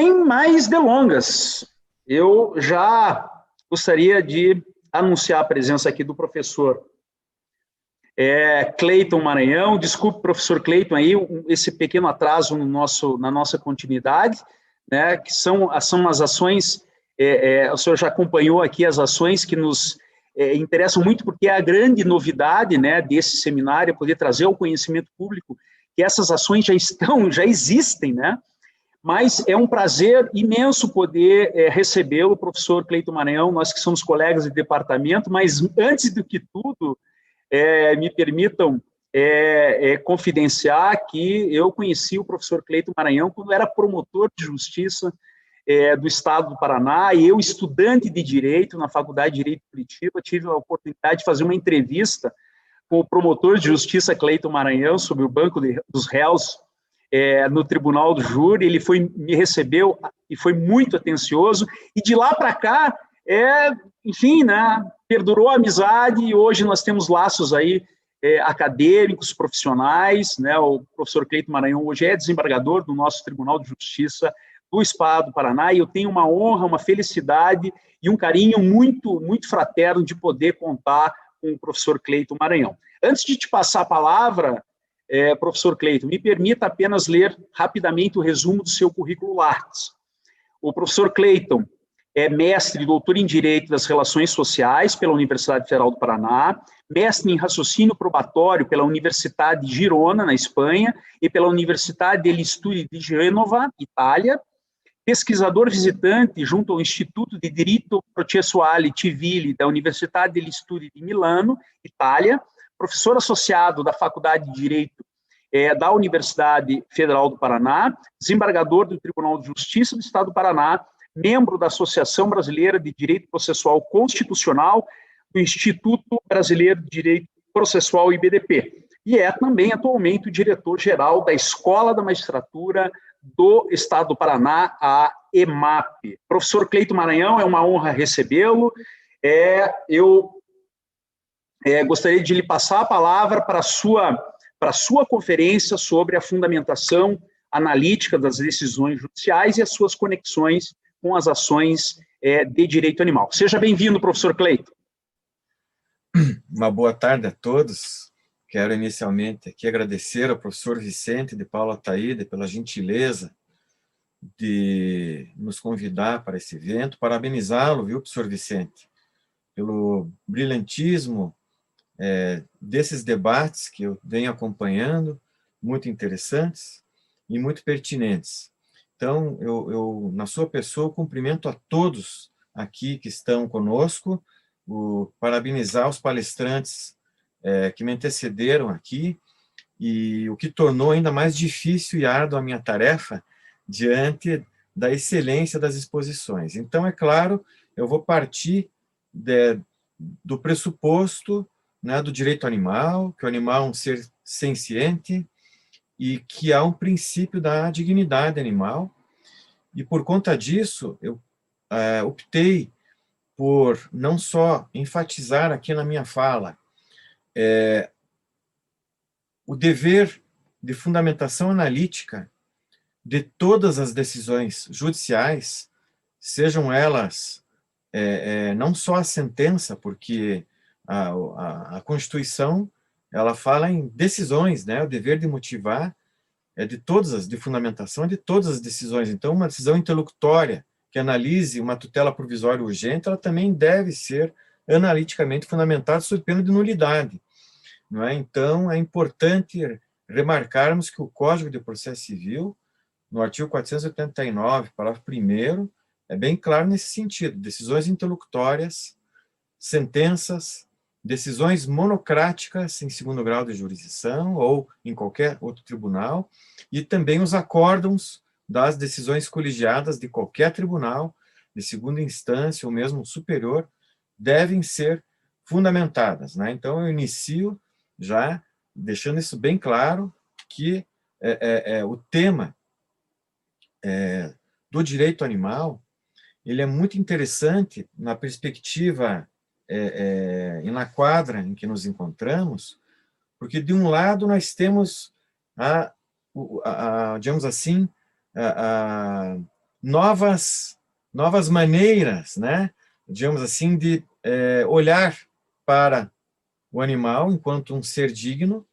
sem mais delongas, eu já gostaria de anunciar a presença aqui do professor Cleiton Maranhão. Desculpe, professor Cleiton, aí, esse pequeno atraso na nossa continuidade, né, que são as ações, o senhor já acompanhou aqui as ações que nos interessam muito, porque é a grande novidade, né, desse seminário, poder trazer ao conhecimento público que essas ações já existem, né, mas é um prazer imenso poder recebê-lo, professor Cleiton Maranhão, nós que somos colegas de departamento, mas antes do que tudo, me permitam confidenciar que eu conheci o professor Cleiton Maranhão quando era promotor de justiça do Estado do Paraná, e eu, estudante de Direito na Faculdade de Direito de Curitiba, tive a oportunidade de fazer uma entrevista com o promotor de justiça Cleiton Maranhão sobre o Banco dos Réus no Tribunal do Júri. Ele me recebeu e foi muito atencioso, e de lá para cá, enfim, né, perdurou a amizade, e hoje nós temos laços aí acadêmicos, profissionais, né, o professor Cleiton Maranhão hoje é desembargador do nosso Tribunal de Justiça do Estado do Paraná, e eu tenho uma honra, uma felicidade e um carinho muito, muito fraterno de poder contar com o professor Cleiton Maranhão. Antes de te passar a palavra, professor Cleiton, me permita apenas ler rapidamente o resumo do seu currículo Lattes. O professor Cleiton é mestre e doutor em Direito das Relações Sociais pela Universidade Federal do Paraná, mestre em Raciocínio Probatório pela Universidade de Girona, na Espanha, e pela Universidade degli Studi di Genova, Itália, pesquisador visitante junto ao Instituto de Diritto Processuale Civile da Universidade degli Studi di Milano, Itália, professor associado da Faculdade de Direito da Universidade Federal do Paraná, desembargador do Tribunal de Justiça do Estado do Paraná, membro da Associação Brasileira de Direito Processual Constitucional, do Instituto Brasileiro de Direito Processual, IBDP, e é também atualmente o diretor-geral da Escola da Magistratura do Estado do Paraná, a EMAP. Professor Cleiton Maranhão, é uma honra recebê-lo. Eu gostaria de lhe passar a palavra para a sua conferência sobre a fundamentação analítica das decisões judiciais e as suas conexões com as ações de direito animal. Seja bem-vindo, professor Cleiton. Uma boa tarde a todos. Quero inicialmente aqui agradecer ao professor Vicente de Paula Ataíde pela gentileza de nos convidar para esse evento, parabenizá-lo, viu, professor Vicente, pelo brilhantismo desses debates que eu venho acompanhando, muito interessantes e muito pertinentes. Então, eu na sua pessoa, cumprimento a todos aqui que estão conosco, parabenizar os palestrantes que me antecederam aqui, e o que tornou ainda mais difícil e árdua a minha tarefa diante da excelência das exposições. Então, é claro, eu vou partir do pressuposto, né, do direito animal, que o animal é um ser senciente e que há um princípio da dignidade animal, e por conta disso, eu optei por não só enfatizar aqui na minha fala o dever de fundamentação analítica de todas as decisões judiciais, sejam elas não só a sentença, porque a Constituição ela fala em decisões, né? O dever de motivar de fundamentação de todas as decisões. Então, uma decisão interlocutória que analise uma tutela provisória urgente, ela também deve ser analiticamente fundamentada sob pena de nulidade. Não é? Então, é importante remarcarmos que o Código de Processo Civil, no artigo 489, parágrafo 1º, é bem claro nesse sentido: decisões interlocutórias, sentenças, decisões monocráticas em segundo grau de jurisdição ou em qualquer outro tribunal, e também os acórdãos das decisões colegiadas de qualquer tribunal, de segunda instância ou mesmo superior, devem ser fundamentadas. Né? Então, eu inicio já deixando isso bem claro, que o tema do direito animal ele é muito interessante na perspectiva e na quadra em que nos encontramos, porque, de um lado, nós temos, digamos assim, novas maneiras, né, digamos assim, de olhar para o animal enquanto um ser digno,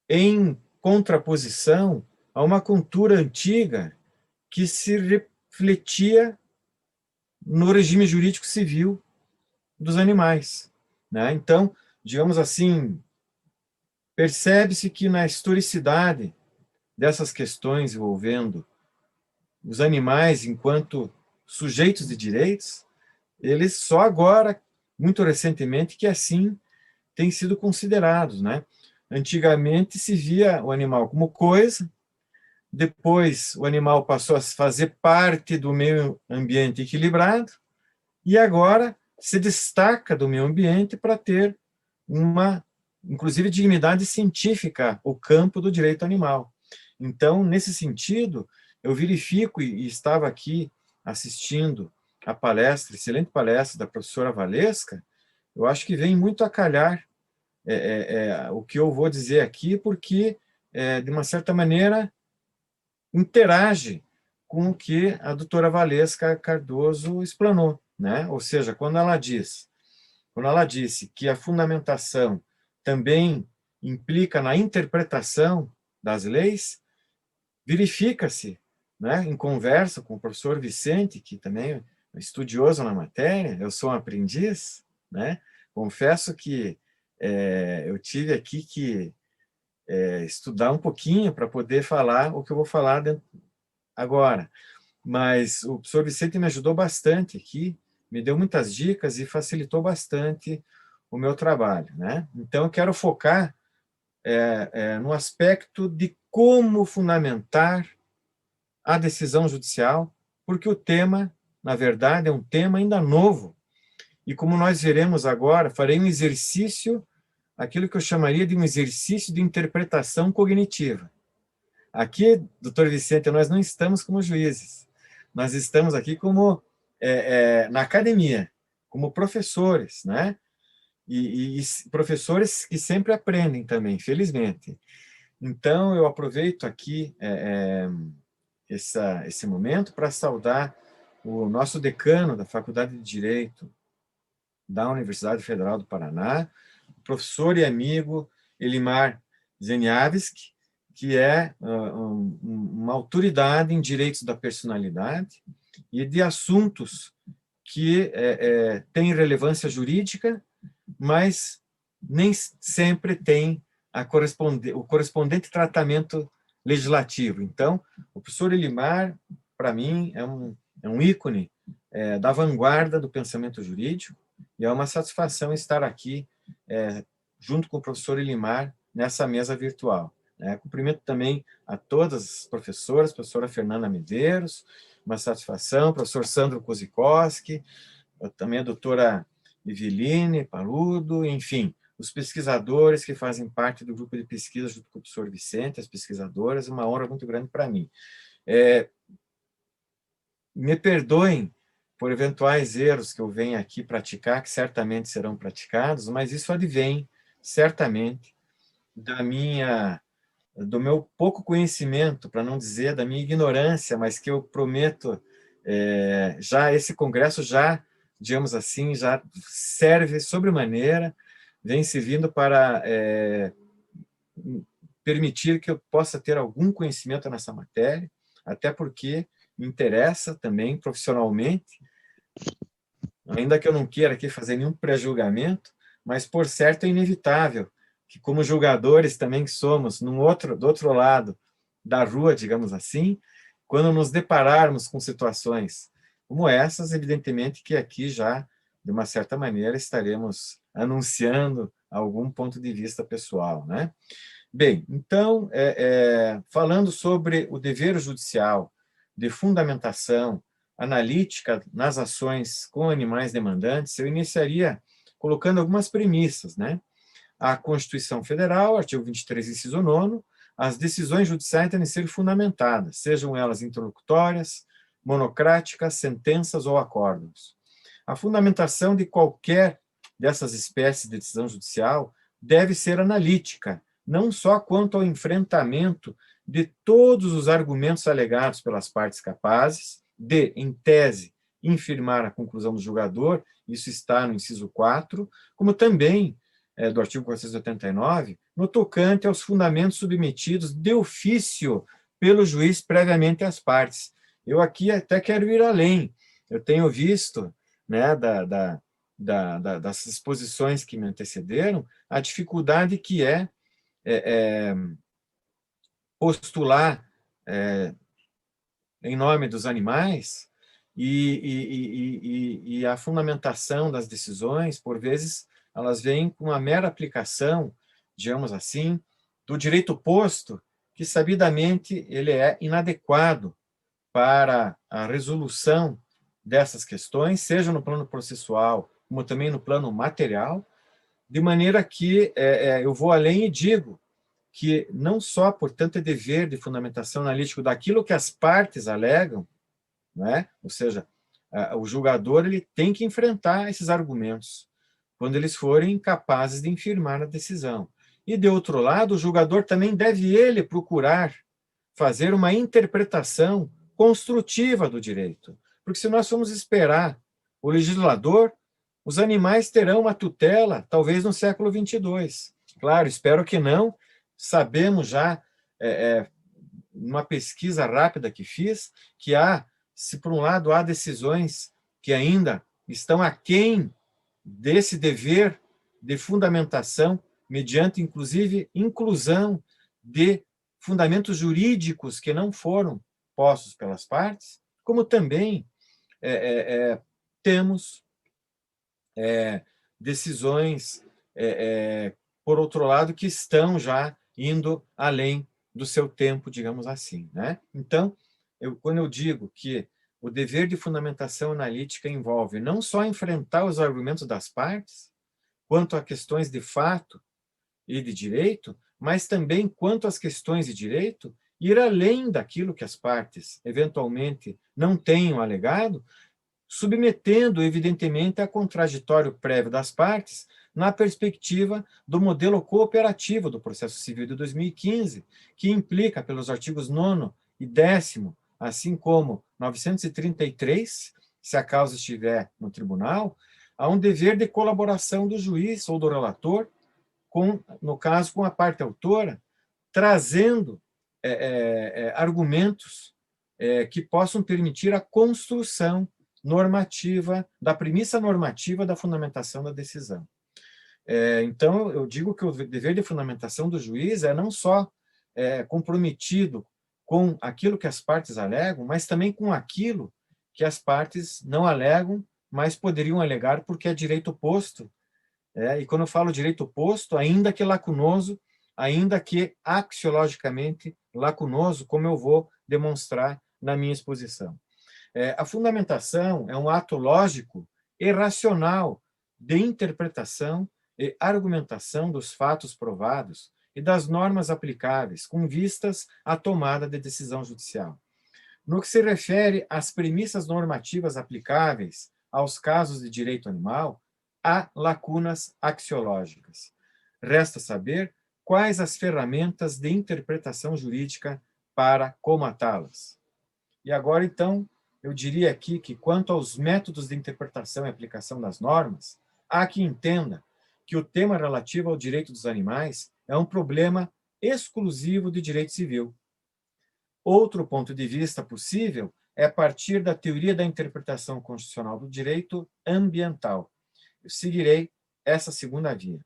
em contraposição a uma cultura antiga que se refletia no regime jurídico civil dos animais, né? Então, digamos assim, percebe-se que na historicidade dessas questões envolvendo os animais enquanto sujeitos de direitos, eles só agora, muito recentemente, que assim têm sido considerados, né? Antigamente se via o animal como coisa, depois o animal passou a fazer parte do meio ambiente equilibrado, e agora se destaca do meio ambiente para ter uma, inclusive, dignidade científica, o campo do direito animal. Então, nesse sentido, eu verifico, e estava aqui assistindo a palestra, excelente palestra da professora Valesca, eu acho que vem muito a calhar o que eu vou dizer aqui, porque, de uma certa maneira, interage com o que a doutora Valesca Cardoso explanou, né? Ou seja, quando ela disse que a fundamentação também implica na interpretação das leis, verifica-se, né, em conversa com o professor Vicente, que também é estudioso na matéria, eu sou um aprendiz, né? Confesso que eu tive aqui que estudar um pouquinho para poder falar o que eu vou falar agora. Mas o professor Vicente me ajudou bastante aqui, me deu muitas dicas e facilitou bastante o meu trabalho, né? Então, eu quero focar no aspecto de como fundamentar a decisão judicial, porque o tema, na verdade, é um tema ainda novo. E como nós veremos agora, farei um exercício, aquilo que eu chamaria de um exercício de interpretação cognitiva. Aqui, doutor Vicente, nós não estamos como juízes, nós estamos aqui como na academia, como professores, né? E professores que sempre aprendem também, felizmente. Então, eu aproveito aqui esse momento para saudar o nosso decano da Faculdade de Direito da Universidade Federal do Paraná, o professor e amigo Elimar Zeniavski, que é uma autoridade em direitos da personalidade e de assuntos que têm relevância jurídica, mas nem sempre tem o correspondente tratamento legislativo. Então, o professor Elimar, para mim, é um ícone da vanguarda do pensamento jurídico, e é uma satisfação estar aqui junto com o professor Elimar nessa mesa virtual. Cumprimento também a todas as professoras, professora Fernanda Medeiros, uma satisfação, professor Sandro Kozikowski, também a doutora Eveline Paludo, enfim, os pesquisadores que fazem parte do grupo de pesquisa junto com o professor Vicente, as pesquisadoras, uma honra muito grande para mim. Me perdoem por eventuais erros que eu venha aqui praticar, que certamente serão praticados, mas isso advém, certamente, do meu pouco conhecimento, para não dizer da minha ignorância, mas que eu prometo, já esse congresso já, digamos assim, já serve sobremaneira, vem servindo para permitir que eu possa ter algum conhecimento nessa matéria, até porque me interessa também profissionalmente, ainda que eu não queira aqui fazer nenhum pré-julgamento, mas por certo é inevitável que, como julgadores também que somos, do outro lado da rua, digamos assim, quando nos depararmos com situações como essas, evidentemente que aqui já, de uma certa maneira, estaremos anunciando algum ponto de vista pessoal, né? Bem, então, falando sobre o dever judicial de fundamentação analítica nas ações com animais demandantes, eu iniciaria colocando algumas premissas, né? A Constituição Federal, artigo 23, inciso 9, as decisões judiciais devem ser fundamentadas, sejam elas interlocutórias, monocráticas, sentenças ou acórdãos. A fundamentação de qualquer dessas espécies de decisão judicial deve ser analítica, não só quanto ao enfrentamento de todos os argumentos alegados pelas partes capazes de, em tese, infirmar a conclusão do julgador, isso está no inciso 4, como também do artigo 489, no tocante aos fundamentos submetidos de ofício pelo juiz previamente às partes. Eu aqui até quero ir além. Eu tenho visto, né, das exposições que me antecederam, a dificuldade que é postular em nome dos animais e a fundamentação das decisões, por vezes, elas vêm com uma mera aplicação, digamos assim, do direito posto, que sabidamente ele é inadequado para a resolução dessas questões, seja no plano processual, como também no plano material, de maneira que eu vou além e digo que não só, portanto, é dever de fundamentação analítico daquilo que as partes alegam, né? Ou seja, o julgador ele tem que enfrentar esses argumentos quando eles forem capazes de infirmar a decisão. E, de outro lado, o julgador também deve ele procurar fazer uma interpretação construtiva do direito. Porque se nós formos esperar o legislador, os animais terão uma tutela, talvez no século 22. Claro, espero que não. Sabemos já, numa pesquisa rápida que fiz, que se por um lado há decisões que ainda estão aquém desse dever de fundamentação, mediante, inclusive, inclusão de fundamentos jurídicos que não foram postos pelas partes, como também temos decisões, por outro lado, que estão já indo além do seu tempo, digamos assim, né? Então, quando eu digo que o dever de fundamentação analítica envolve não só enfrentar os argumentos das partes, quanto a questões de fato e de direito, mas também quanto às questões de direito, ir além daquilo que as partes eventualmente não tenham alegado, submetendo, evidentemente, a contraditório prévio das partes na perspectiva do modelo cooperativo do processo civil de 2015, que implica, pelos artigos 9º e 10º, assim como 933, se a causa estiver no tribunal, há um dever de colaboração do juiz ou do relator, no caso, com a parte autora, trazendo argumentos que possam permitir a construção normativa, da premissa normativa da fundamentação da decisão. Então, eu digo que o dever de fundamentação do juiz é não só comprometido com aquilo que as partes alegam, mas também com aquilo que as partes não alegam, mas poderiam alegar porque é direito posto. E quando eu falo direito posto, ainda que lacunoso, ainda que axiologicamente lacunoso, como eu vou demonstrar na minha exposição. A fundamentação é um ato lógico e racional de interpretação e argumentação dos fatos provados e das normas aplicáveis, com vistas à tomada de decisão judicial. No que se refere às premissas normativas aplicáveis aos casos de direito animal, há lacunas axiológicas. Resta saber quais as ferramentas de interpretação jurídica para comatá-las. E agora, então, eu diria aqui que, quanto aos métodos de interpretação e aplicação das normas, há que entenda que o tema relativo ao direito dos animais é um problema exclusivo de direito civil. Outro ponto de vista possível é a partir da teoria da interpretação constitucional do direito ambiental. Eu seguirei essa segunda via.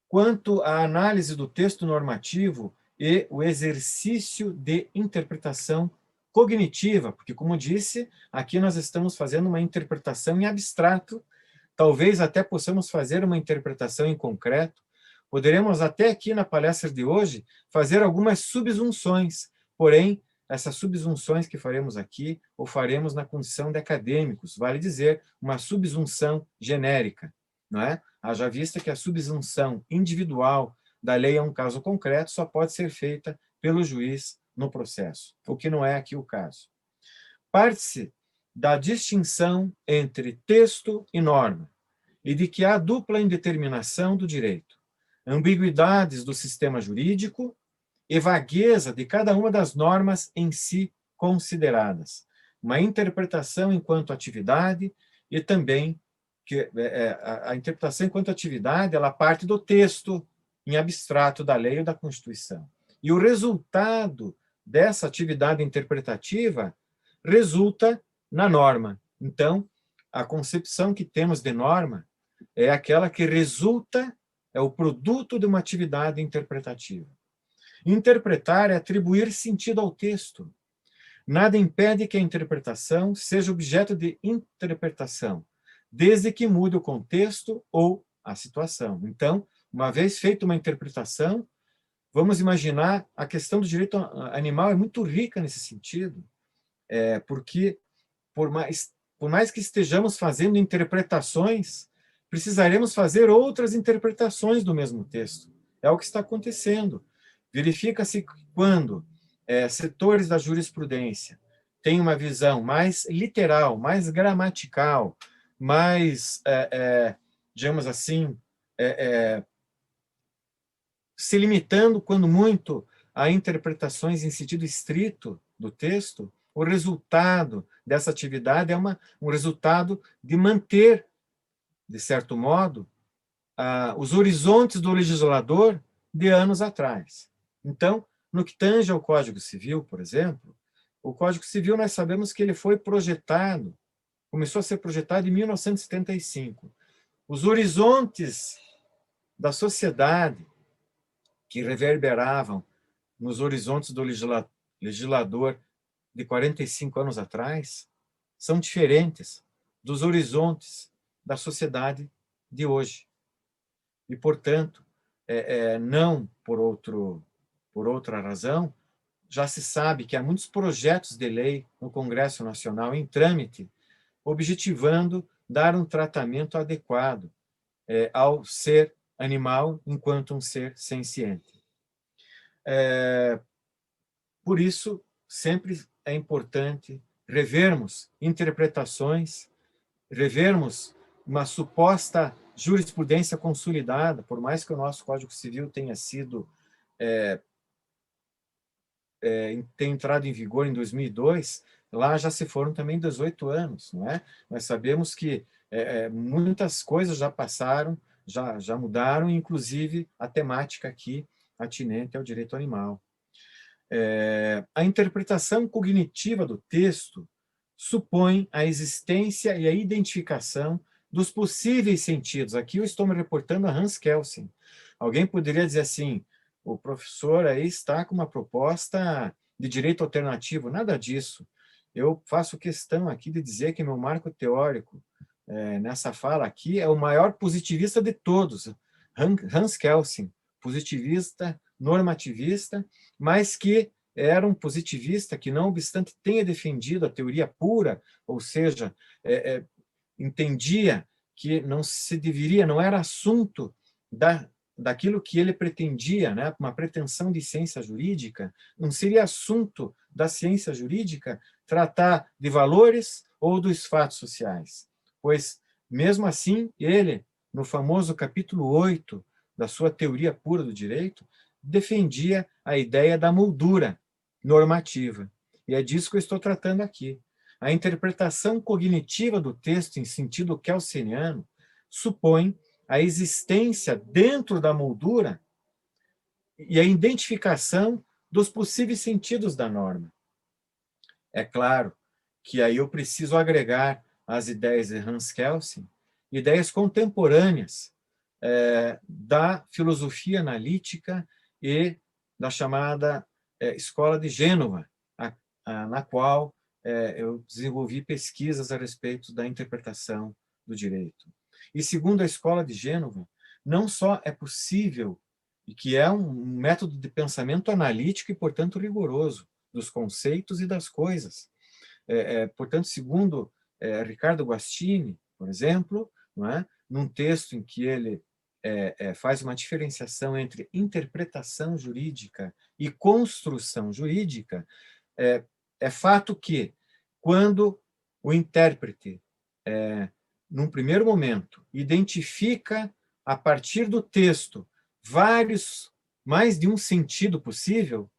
Quanto à análise do texto normativo e o exercício de interpretação cognitiva, porque, como disse, aqui nós estamos fazendo uma interpretação em abstrato, talvez até possamos fazer uma interpretação em concreto, poderemos até aqui na palestra de hoje fazer algumas subsunções, porém, essas subsunções que faremos aqui, ou faremos na condição de acadêmicos, vale dizer, uma subsunção genérica, não é? Haja vista que a subsunção individual da lei a um caso concreto só pode ser feita pelo juiz no processo, o que não é aqui o caso. Parte-se da distinção entre texto e norma, e de que há dupla indeterminação do direito, ambiguidades do sistema jurídico e vagueza de cada uma das normas em si consideradas. Uma interpretação enquanto atividade e também que a interpretação enquanto atividade, ela parte do texto em abstrato da lei ou da Constituição. E o resultado dessa atividade interpretativa resulta na norma. Então, a concepção que temos de norma é aquela que resulta, é o produto de uma atividade interpretativa. Interpretar é atribuir sentido ao texto. Nada impede que a interpretação seja objeto de interpretação, desde que mude o contexto ou a situação. Então, uma vez feita uma interpretação, vamos imaginar a questão do direito animal é muito rica nesse sentido, porque por mais que estejamos fazendo interpretações, precisaremos fazer outras interpretações do mesmo texto. É o que está acontecendo. Verifica-se quando setores da jurisprudência têm uma visão mais literal, mais gramatical, mais, digamos assim, se limitando, quando muito, a interpretações em sentido estrito do texto, o resultado dessa atividade é um resultado de manter, de certo modo, os horizontes do legislador de anos atrás. Então, no que tange ao Código Civil, por exemplo, o Código Civil nós sabemos que ele foi projetado, começou a ser projetado em 1975. Os horizontes da sociedade que reverberavam nos horizontes do legislador de 45 anos atrás são diferentes dos horizontes da sociedade de hoje. E, portanto, não por outra razão, já se sabe que há muitos projetos de lei no Congresso Nacional em trâmite, objetivando dar um tratamento adequado ao ser animal enquanto um ser senciente. Por isso, sempre é importante revermos interpretações, revermos uma suposta jurisprudência consolidada, por mais que o nosso Código Civil tenha sido tenha entrado em vigor em 2002, lá já se foram também 18 anos, não é? Nós sabemos que muitas coisas já passaram, já mudaram, inclusive a temática aqui atinente ao direito animal. A interpretação cognitiva do texto supõe a existência e a identificação dos possíveis sentidos. Aqui eu estou me reportando a Hans Kelsen. Alguém poderia dizer assim, o professor aí está com uma proposta de direito alternativo. Nada disso. Eu faço questão aqui de dizer que meu marco teórico nessa fala aqui é o maior positivista de todos, Hans Kelsen, positivista, normativista, mas que era um positivista que, não obstante tenha defendido a teoria pura, ou seja, entendia que não se deveria, não era assunto daquilo que ele pretendia, né, uma pretensão de ciência jurídica, não seria assunto da ciência jurídica tratar de valores ou dos fatos sociais. Pois, mesmo assim, ele, no famoso capítulo 8 da sua teoria pura do direito, defendia a ideia da moldura normativa. E é disso que eu estou tratando aqui. A interpretação cognitiva do texto em sentido kelseniano supõe a existência dentro da moldura e a identificação dos possíveis sentidos da norma. É claro que aí eu preciso agregar às ideias de Hans Kelsen ideias contemporâneas da filosofia analítica e da chamada Escola de Gênova, na qual eu desenvolvi pesquisas a respeito da interpretação do direito. E, segundo a Escola de Gênova, não só é possível, e que é um método de pensamento analítico e, portanto, rigoroso, dos conceitos e das coisas. Portanto, segundo Ricardo Guastini, por exemplo, não é? Num texto em que ele faz uma diferenciação entre interpretação jurídica e construção jurídica, é fato que, quando o intérprete, num primeiro momento, identifica, a partir do texto, vários mais de um sentido possível,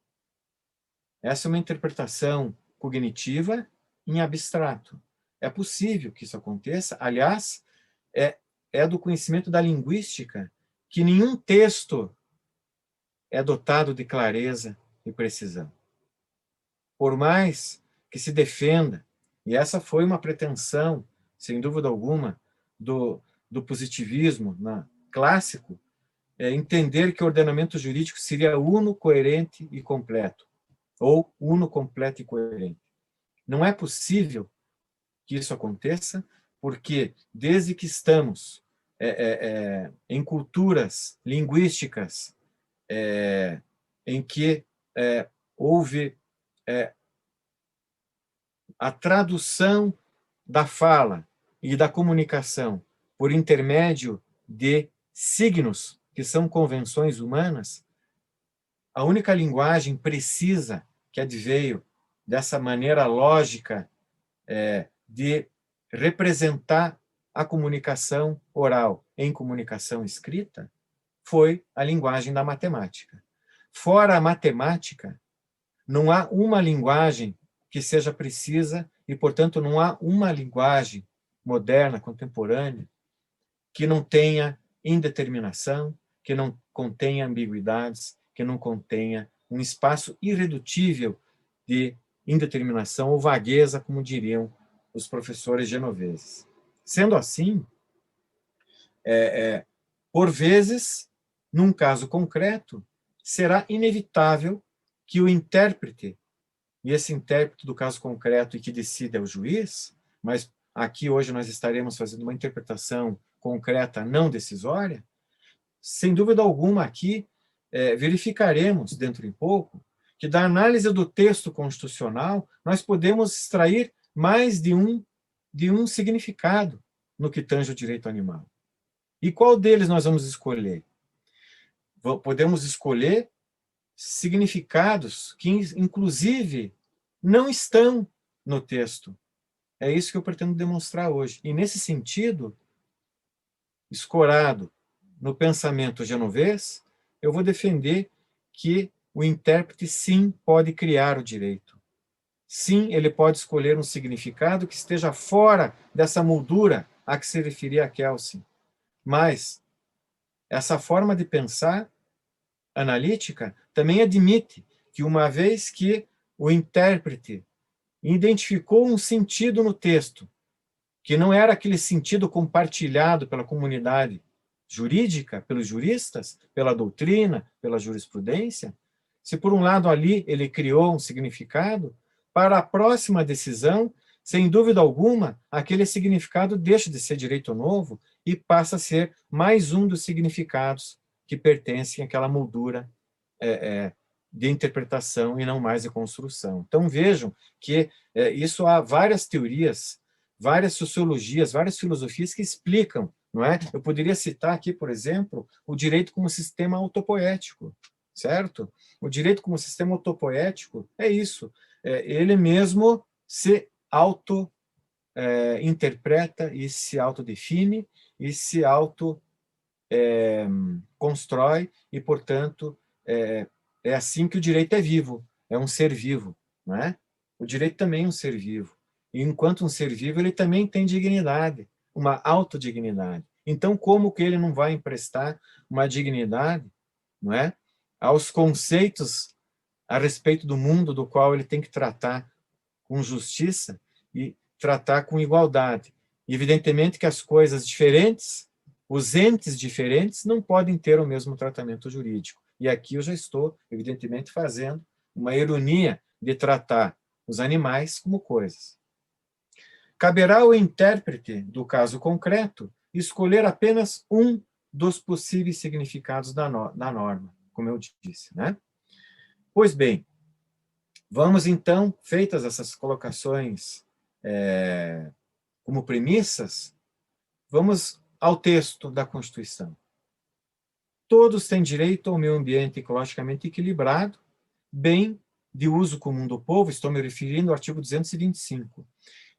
essa é uma interpretação cognitiva em abstrato. É possível que isso aconteça. Aliás, é do conhecimento da linguística que nenhum texto é dotado de clareza e precisão. Por mais que se defenda, e essa foi uma pretensão, sem dúvida alguma, do positivismo clássico, entender que o ordenamento jurídico seria uno, coerente e completo, ou uno, completo e coerente. Não é possível que isso aconteça, porque desde que estamos em culturas linguísticas em que houve a tradução da fala e da comunicação por intermédio de signos, que são convenções humanas, a única linguagem precisa que adveio dessa maneira lógica de representar a comunicação oral em comunicação escrita foi a linguagem da matemática. Fora a matemática, não há uma linguagem que seja precisa e, portanto, não há uma linguagem moderna, contemporânea, que não tenha indeterminação, que não contenha ambiguidades, que não contenha um espaço irredutível de indeterminação ou vagueza, como diriam os professores genoveses. Sendo assim, por vezes, num caso concreto, será inevitável que o intérprete, e esse intérprete do caso concreto e que decide é o juiz, mas aqui hoje nós estaremos fazendo uma interpretação concreta não decisória, sem dúvida alguma aqui verificaremos dentro de pouco que da análise do texto constitucional nós podemos extrair mais de um significado no que tange o direito animal. E qual deles nós vamos escolher? Podemos escolher significados que, inclusive, não estão no texto. É isso que eu pretendo demonstrar hoje. E, nesse sentido, escorado no pensamento genovês, eu vou defender que o intérprete, sim, pode criar o direito. Sim, ele pode escolher um significado que esteja fora dessa moldura a que se referia a Kelsen. Mas essa forma de pensar analítica também admite que, uma vez que o intérprete identificou um sentido no texto, que não era aquele sentido compartilhado pela comunidade jurídica, pelos juristas, pela doutrina, pela jurisprudência, se por um lado ali ele criou um significado, para a próxima decisão, sem dúvida alguma, aquele significado deixa de ser direito novo e passa a ser mais um dos significados que pertencem àquela moldura de interpretação e não mais de construção. Então, vejam que isso há várias teorias, várias sociologias, várias filosofias que explicam, não é? Eu poderia citar aqui, por exemplo, o direito como sistema autopoético, certo? O direito como sistema autopoético é isso, ele mesmo se auto-interpreta e se autodefine e se auto-constrói e, portanto, é assim que o direito é vivo, é um ser vivo, não é? O direito também é um ser vivo. E, enquanto um ser vivo, ele também tem dignidade, uma autodignidade. Então, como que ele não vai emprestar uma dignidade, não é, aos conceitos a respeito do mundo do qual ele tem que tratar com justiça e tratar com igualdade? Evidentemente que as coisas diferentes, os entes diferentes, não podem ter o mesmo tratamento jurídico. E aqui eu já estou, evidentemente, fazendo uma ironia de tratar os animais como coisas. Caberá ao intérprete do caso concreto escolher apenas um dos possíveis significados da norma, como eu disse, né? Pois bem, vamos então, feitas essas colocações como premissas, vamos ao texto da Constituição. Todos têm direito ao meio ambiente ecologicamente equilibrado, bem de uso comum do povo, estou me referindo ao artigo 225,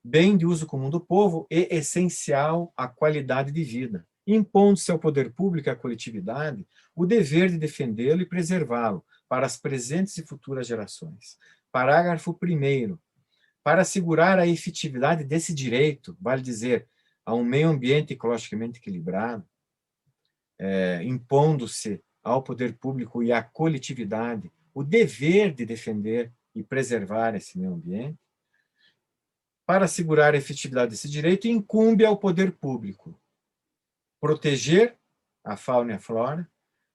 bem de uso comum do povo e essencial à qualidade de vida. impondo-se ao poder público e à coletividade o dever de defendê-lo e preservá-lo para as presentes e futuras gerações. Parágrafo 1º. Para assegurar a efetividade desse direito, vale dizer, a um meio ambiente ecologicamente equilibrado, impondo-se ao poder público e à coletividade o dever de defender e preservar esse meio ambiente, para assegurar a efetividade desse direito, incumbe ao poder público proteger a fauna e a flora,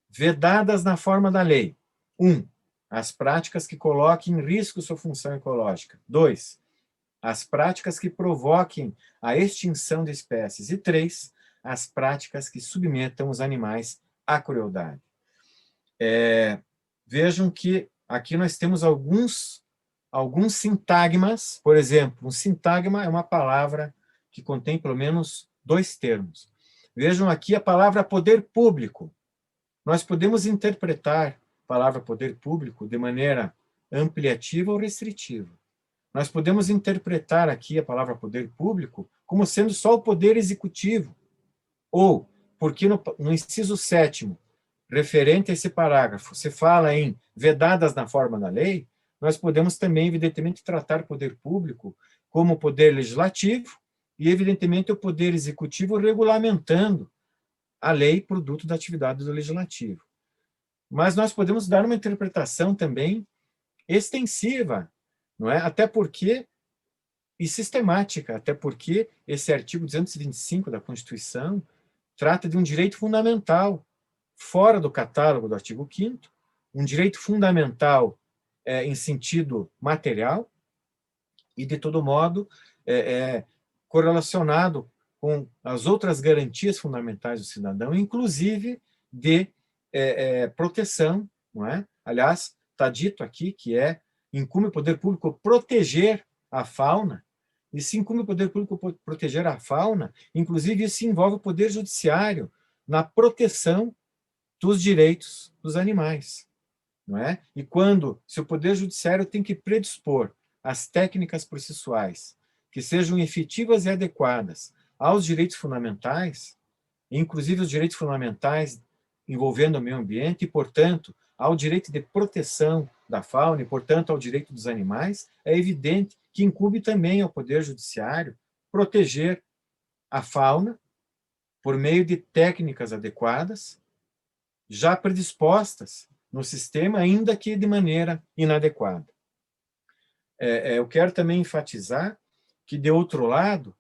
vedadas na forma da lei. 1. As práticas que coloquem em risco sua função ecológica. 2. As práticas que provoquem a extinção de espécies. E 3. As práticas que submetam os animais à crueldade. Vejam que aqui nós temos alguns sintagmas. Por exemplo, um sintagma é uma palavra que contém pelo menos 2 termos. Vejam aqui a palavra poder público. Nós podemos interpretar a palavra poder público de maneira ampliativa ou restritiva. Nós podemos interpretar aqui a palavra poder público como sendo só o poder executivo. Ou, porque no inciso 7º, referente a esse parágrafo, se fala em vedadas na forma da lei, nós podemos também, evidentemente, tratar o poder público como o poder legislativo e, evidentemente, o poder executivo regulamentando a lei produto da atividade do legislativo. Mas nós podemos dar uma interpretação também extensiva, não é? Até porque, e sistemática, até porque esse artigo 225 da Constituição trata de um direito fundamental, fora do catálogo do artigo 5º, um direito fundamental em sentido material e, de todo modo, correlacionado com as outras garantias fundamentais do cidadão, inclusive de proteção, não é? Aliás, está dito aqui que incumbe o poder público proteger a fauna, e se incumbe o poder público proteger a fauna, inclusive isso envolve o poder judiciário na proteção dos direitos dos animais, não é? E se o poder judiciário tem que predispor as técnicas processuais que sejam efetivas e adequadas aos direitos fundamentais, inclusive os direitos fundamentais envolvendo o meio ambiente, e, portanto, ao direito de proteção da fauna e, portanto, ao direito dos animais, é evidente que incumbe também ao Poder Judiciário proteger a fauna por meio de técnicas adequadas, já predispostas no sistema, ainda que de maneira inadequada. Eu quero também enfatizar que, de outro lado,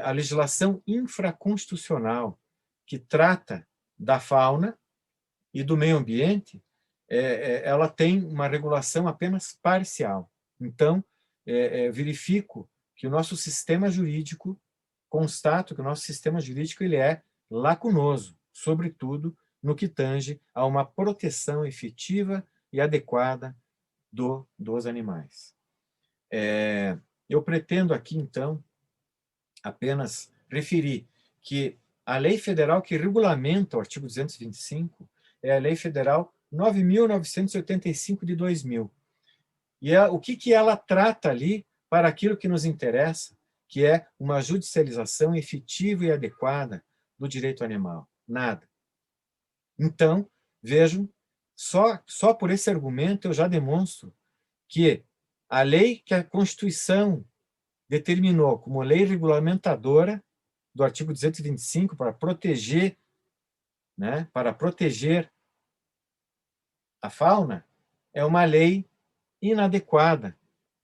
a legislação infraconstitucional que trata da fauna e do meio ambiente, ela tem uma regulação apenas parcial. Então, verifico que o nosso sistema jurídico, constato que o nosso sistema jurídico ele é lacunoso, sobretudo no que tange a uma proteção efetiva e adequada dos animais. Eu pretendo aqui, então, apenas referir que a lei federal que regulamenta o artigo 225 é a Lei Federal 9.985 de 2000. E o que ela trata ali para aquilo que nos interessa, que é uma judicialização efetiva e adequada do direito animal? Nada. Então, vejam, só por esse argumento eu já demonstro que a lei que a Constituição determinou como lei regulamentadora do artigo 225 para proteger a fauna, é uma lei inadequada,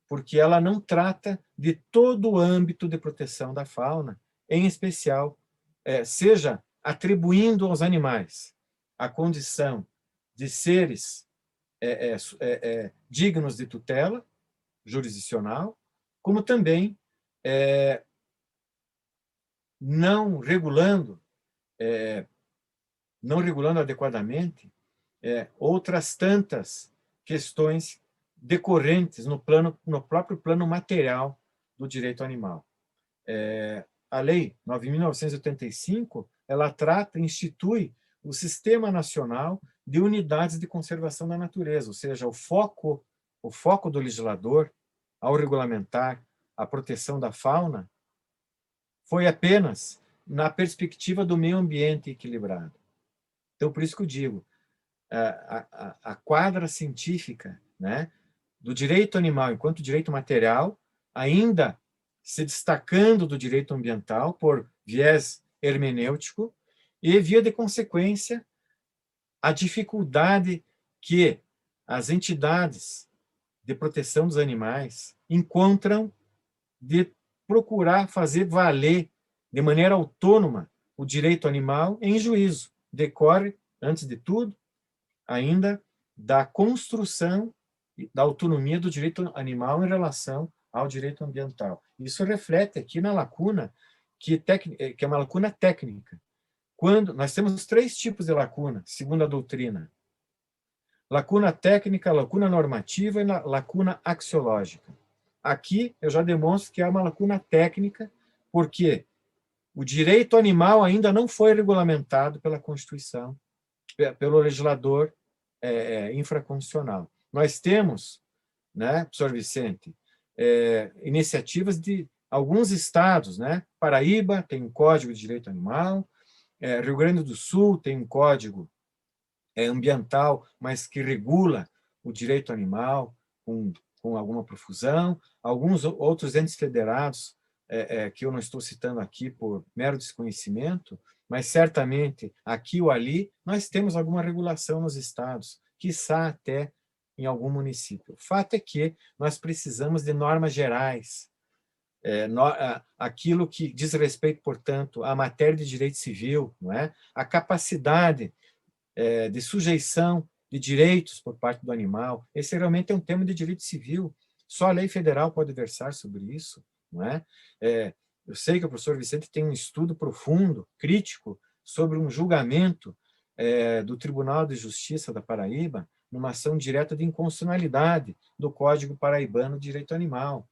porque ela não trata de todo o âmbito de proteção da fauna, em especial, seja atribuindo aos animais a condição de seres dignos de tutela jurisdicional, como também não regulando adequadamente outras tantas questões decorrentes no próprio plano material do direito animal. A Lei 9.985, ela institui o Sistema Nacional de Unidades de Conservação da Natureza, ou seja, o foco do legislador ao regulamentar a proteção da fauna foi apenas na perspectiva do meio ambiente equilibrado. Então, por isso que eu digo, a quadra científica, né, do direito animal enquanto direito material, ainda se destacando do direito ambiental por viés hermenêutico e, via de consequência, a dificuldade que as entidades de proteção dos animais encontram de procurar fazer valer de maneira autônoma o direito animal em juízo. Decorre, antes de tudo, ainda da construção da autonomia do direito animal em relação ao direito ambiental. Isso reflete aqui na lacuna, que é uma lacuna técnica. Quando nós temos 3 tipos de lacuna, segundo a doutrina: lacuna técnica, lacuna normativa e lacuna axiológica. Aqui eu já demonstro que há uma lacuna técnica, porque o direito animal ainda não foi regulamentado pela Constituição, pelo legislador infraconstitucional. Nós temos, né, professor Vicente, iniciativas de alguns estados, né? Paraíba tem um Código de Direito Animal, Rio Grande do Sul tem um código ambiental, mas que regula o direito animal com alguma profusão. Alguns outros entes federados, que eu não estou citando aqui por mero desconhecimento, mas certamente aqui ou ali nós temos alguma regulação nos estados, quiçá até em algum município. O fato é que nós precisamos de normas gerais, aquilo que diz respeito, portanto, à matéria de direito civil, não é? A capacidade de sujeição de direitos por parte do animal. Esse realmente é um tema de direito civil. Só a lei federal pode versar sobre isso, não é? Eu sei que o professor Vicente tem um estudo profundo, crítico, sobre um julgamento do Tribunal de Justiça da Paraíba, numa ação direta de inconstitucionalidade do Código Paraibano de Direito Animal.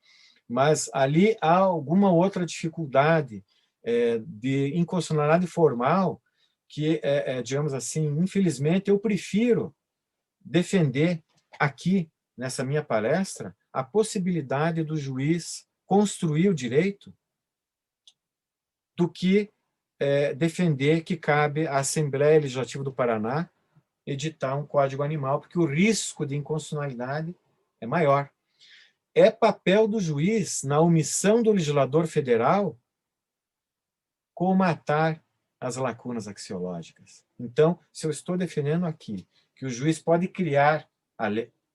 Mas ali há alguma outra dificuldade de inconstitucionalidade formal que, digamos assim, infelizmente, eu prefiro defender aqui, nessa minha palestra, a possibilidade do juiz construir o direito do que defender que cabe à Assembleia Legislativa do Paraná editar um código animal, porque o risco de inconstitucionalidade é maior. É papel do juiz, na omissão do legislador federal, comatar as lacunas axiológicas. Então, se eu estou defendendo aqui que o juiz pode criar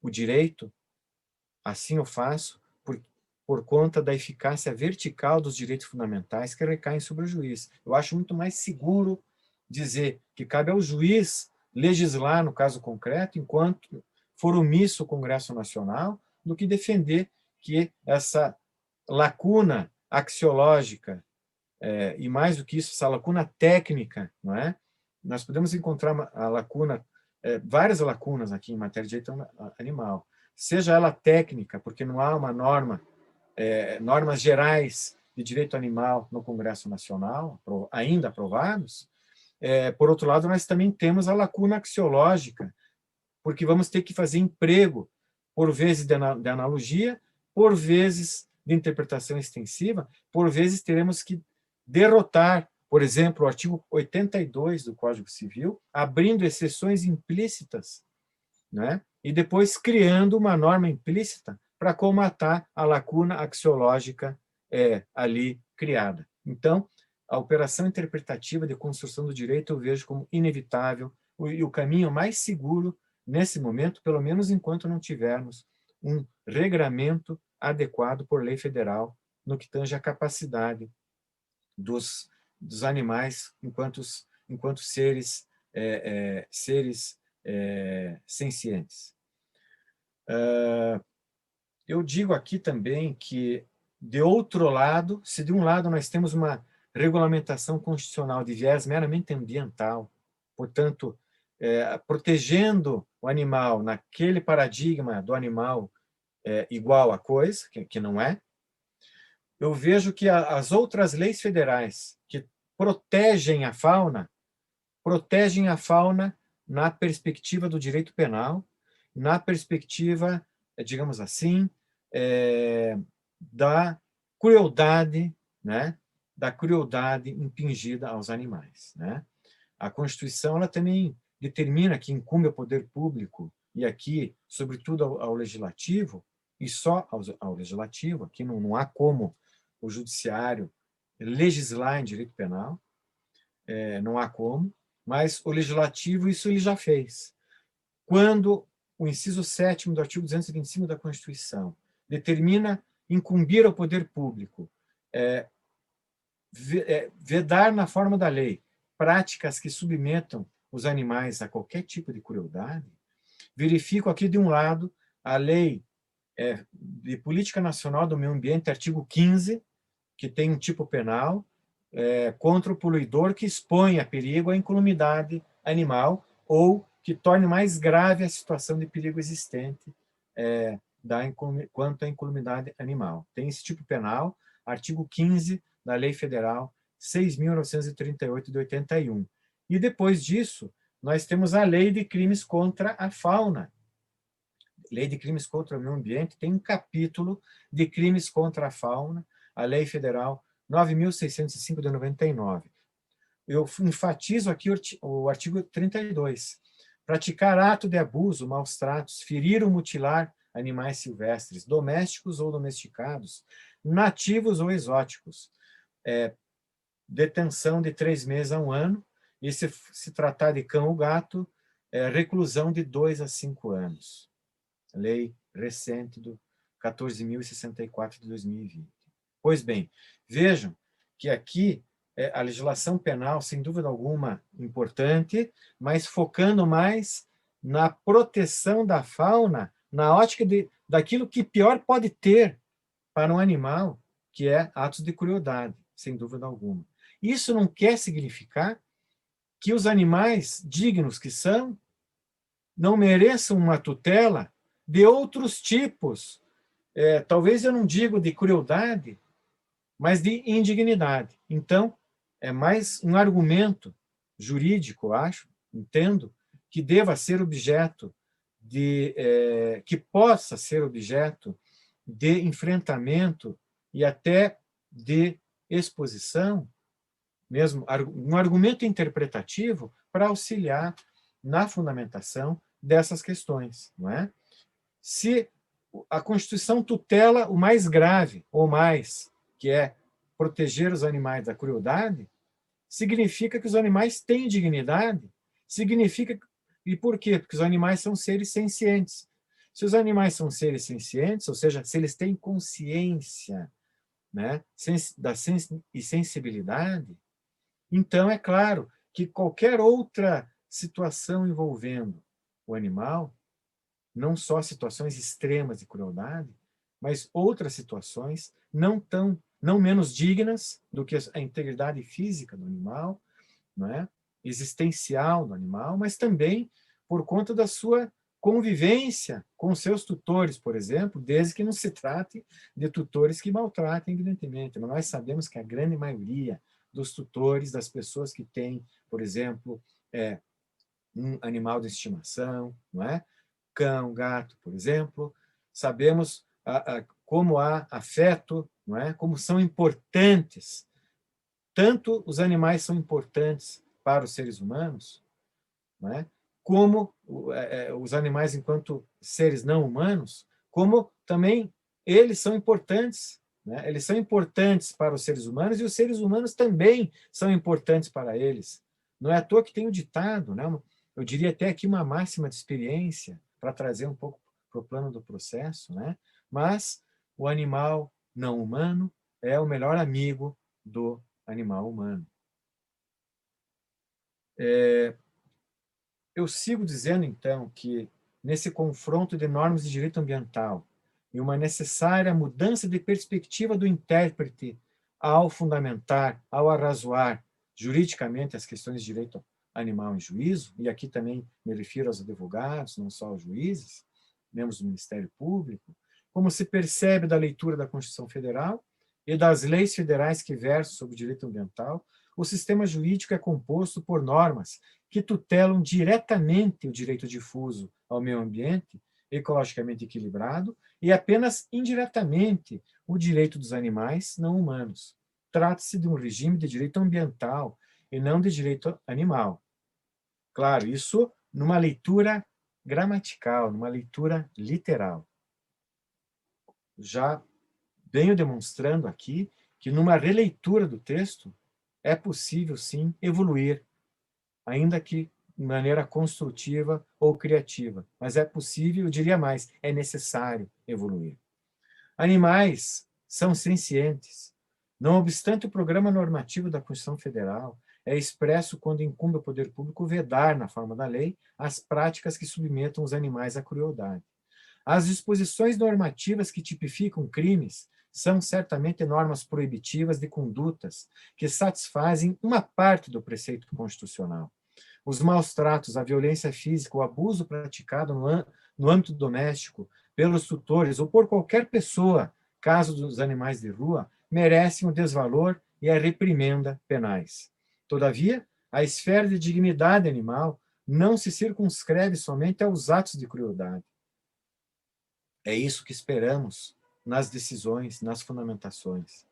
o direito, assim eu faço por conta da eficácia vertical dos direitos fundamentais que recaem sobre o juiz. Eu acho muito mais seguro dizer que cabe ao juiz legislar, no caso concreto, enquanto for omisso o Congresso Nacional, do que defender que essa lacuna axiológica, e mais do que isso, essa lacuna técnica, não é? Nós podemos encontrar a lacuna, várias lacunas aqui em matéria de direito animal, seja ela técnica, porque não há uma normas gerais de direito animal no Congresso Nacional, ainda aprovados. Por outro lado, nós também temos a lacuna axiológica, porque vamos ter que fazer emprego, por vezes de analogia, por vezes de interpretação extensiva, por vezes teremos que derrotar, por exemplo, o artigo 82 do Código Civil, abrindo exceções implícitas, né? E depois criando uma norma implícita para comatar a lacuna axiológica ali criada. Então, a operação interpretativa de construção do direito eu vejo como inevitável e o caminho mais seguro nesse momento, pelo menos enquanto não tivermos um regramento adequado por lei federal no que tange a capacidade dos animais enquanto seres sencientes. Eu digo aqui também que, de outro lado, se de um lado nós temos uma regulamentação constitucional de viés meramente ambiental, portanto, protegendo o animal naquele paradigma do animal igual a coisa, que não é, eu vejo que as outras leis federais que protegem a fauna na perspectiva do direito penal, na perspectiva, digamos assim, da crueldade, né, da crueldade impingida aos animais, né? A Constituição ela também determina que incumbe ao poder público, e aqui, sobretudo ao legislativo, e só ao legislativo, aqui não há como o judiciário legislar em direito penal, não há como, mas o legislativo isso ele já fez. Quando o inciso 7º do artigo 225 da Constituição determina incumbir ao poder público vedar na forma da lei práticas que submetam os animais a qualquer tipo de crueldade, verifico aqui, de um lado, a Lei de Política Nacional do Meio Ambiente, artigo 15, que tem um tipo penal contra o poluidor que expõe a perigo a incolumidade animal ou que torne mais grave a situação de perigo existente quanto à incolumidade animal. Tem esse tipo penal, artigo 15 da Lei Federal 6.938 de 81. E depois disso, nós temos a Lei de Crimes contra a Fauna. Lei de Crimes contra o Meio Ambiente tem um capítulo de crimes contra a fauna, a Lei Federal 9.605 de 99. Eu enfatizo aqui o artigo 32. Praticar ato de abuso, maus tratos, ferir ou mutilar animais silvestres, domésticos ou domesticados, nativos ou exóticos. Detenção de 3 meses a 1 ano, e se tratar de cão ou gato, reclusão de 2 a 5 anos. Lei recente do 14.064 de 2020. Pois bem, vejam que aqui a legislação penal, sem dúvida alguma, importante, mas focando mais na proteção da fauna, na ótica daquilo que pior pode ter para um animal, que é atos de crueldade, sem dúvida alguma. Isso não quer significar que os animais dignos que são não mereçam uma tutela de outros tipos. Talvez eu não digo de crueldade, mas de indignidade. Então, é mais um argumento jurídico, acho, entendo, que deva ser objeto que possa ser objeto de enfrentamento e até de exposição, mesmo um argumento interpretativo para auxiliar na fundamentação dessas questões, não é? Se a Constituição tutela o mais grave, ou mais, que é proteger os animais da crueldade, significa que os animais têm dignidade, significa... E por quê? Porque os animais são seres sencientes. Se os animais são seres sencientes, ou seja, se eles têm consciência, né, e sensibilidade, então é claro que qualquer outra situação envolvendo o animal, não só situações extremas de crueldade, mas outras situações não menos dignas do que a integridade física do animal, não é? Existencial do animal, mas também por conta da sua convivência com seus tutores, por exemplo, desde que não se trate de tutores que maltratem, evidentemente. Mas nós sabemos que a grande maioria dos tutores, das pessoas que têm, por exemplo, um animal de estimação, não é? Cão, gato, por exemplo, sabemos como há afeto, não é? Como são importantes. Tanto os animais são importantes para os seres humanos, não é? Como os animais enquanto seres não humanos, como também eles são importantes, né? Eles são importantes para os seres humanos e os seres humanos também são importantes para eles. Não é à toa que tem o ditado, né? Eu diria até aqui uma máxima de experiência, para trazer um pouco para o plano do processo, né? Mas o animal não humano é o melhor amigo do animal humano. Eu sigo dizendo, então, que nesse confronto de normas de direito ambiental e uma necessária mudança de perspectiva do intérprete ao fundamentar, ao arrazoar juridicamente as questões de direito animal em juízo, e aqui também me refiro aos advogados, não só aos juízes, membros do Ministério Público, como se percebe da leitura da Constituição Federal e das leis federais que versam sobre o direito ambiental, o sistema jurídico é composto por normas que tutelam diretamente o direito difuso ao meio ambiente, ecologicamente equilibrado, e apenas indiretamente o direito dos animais não humanos. trata-se de um regime de direito ambiental e não de direito animal. Claro, isso numa leitura gramatical, numa leitura literal. Já venho demonstrando aqui que numa releitura do texto é possível, sim, evoluir, ainda que de maneira construtiva ou criativa. Mas é possível, eu diria mais, é necessário evoluir. Animais são sencientes. Não obstante, o programa normativo da Constituição Federal é expresso quando incumbe ao poder público vedar, na forma da lei, as práticas que submetam os animais à crueldade. As disposições normativas que tipificam crimes são certamente normas proibitivas de condutas que satisfazem uma parte do preceito constitucional. Os maus tratos, a violência física, o abuso praticado no âmbito doméstico, pelos tutores ou por qualquer pessoa, caso dos animais de rua, merecem o desvalor e a reprimenda penais. Todavia, a esfera de dignidade animal não se circunscreve somente aos atos de crueldade. É isso que esperamos nas decisões, nas fundamentações.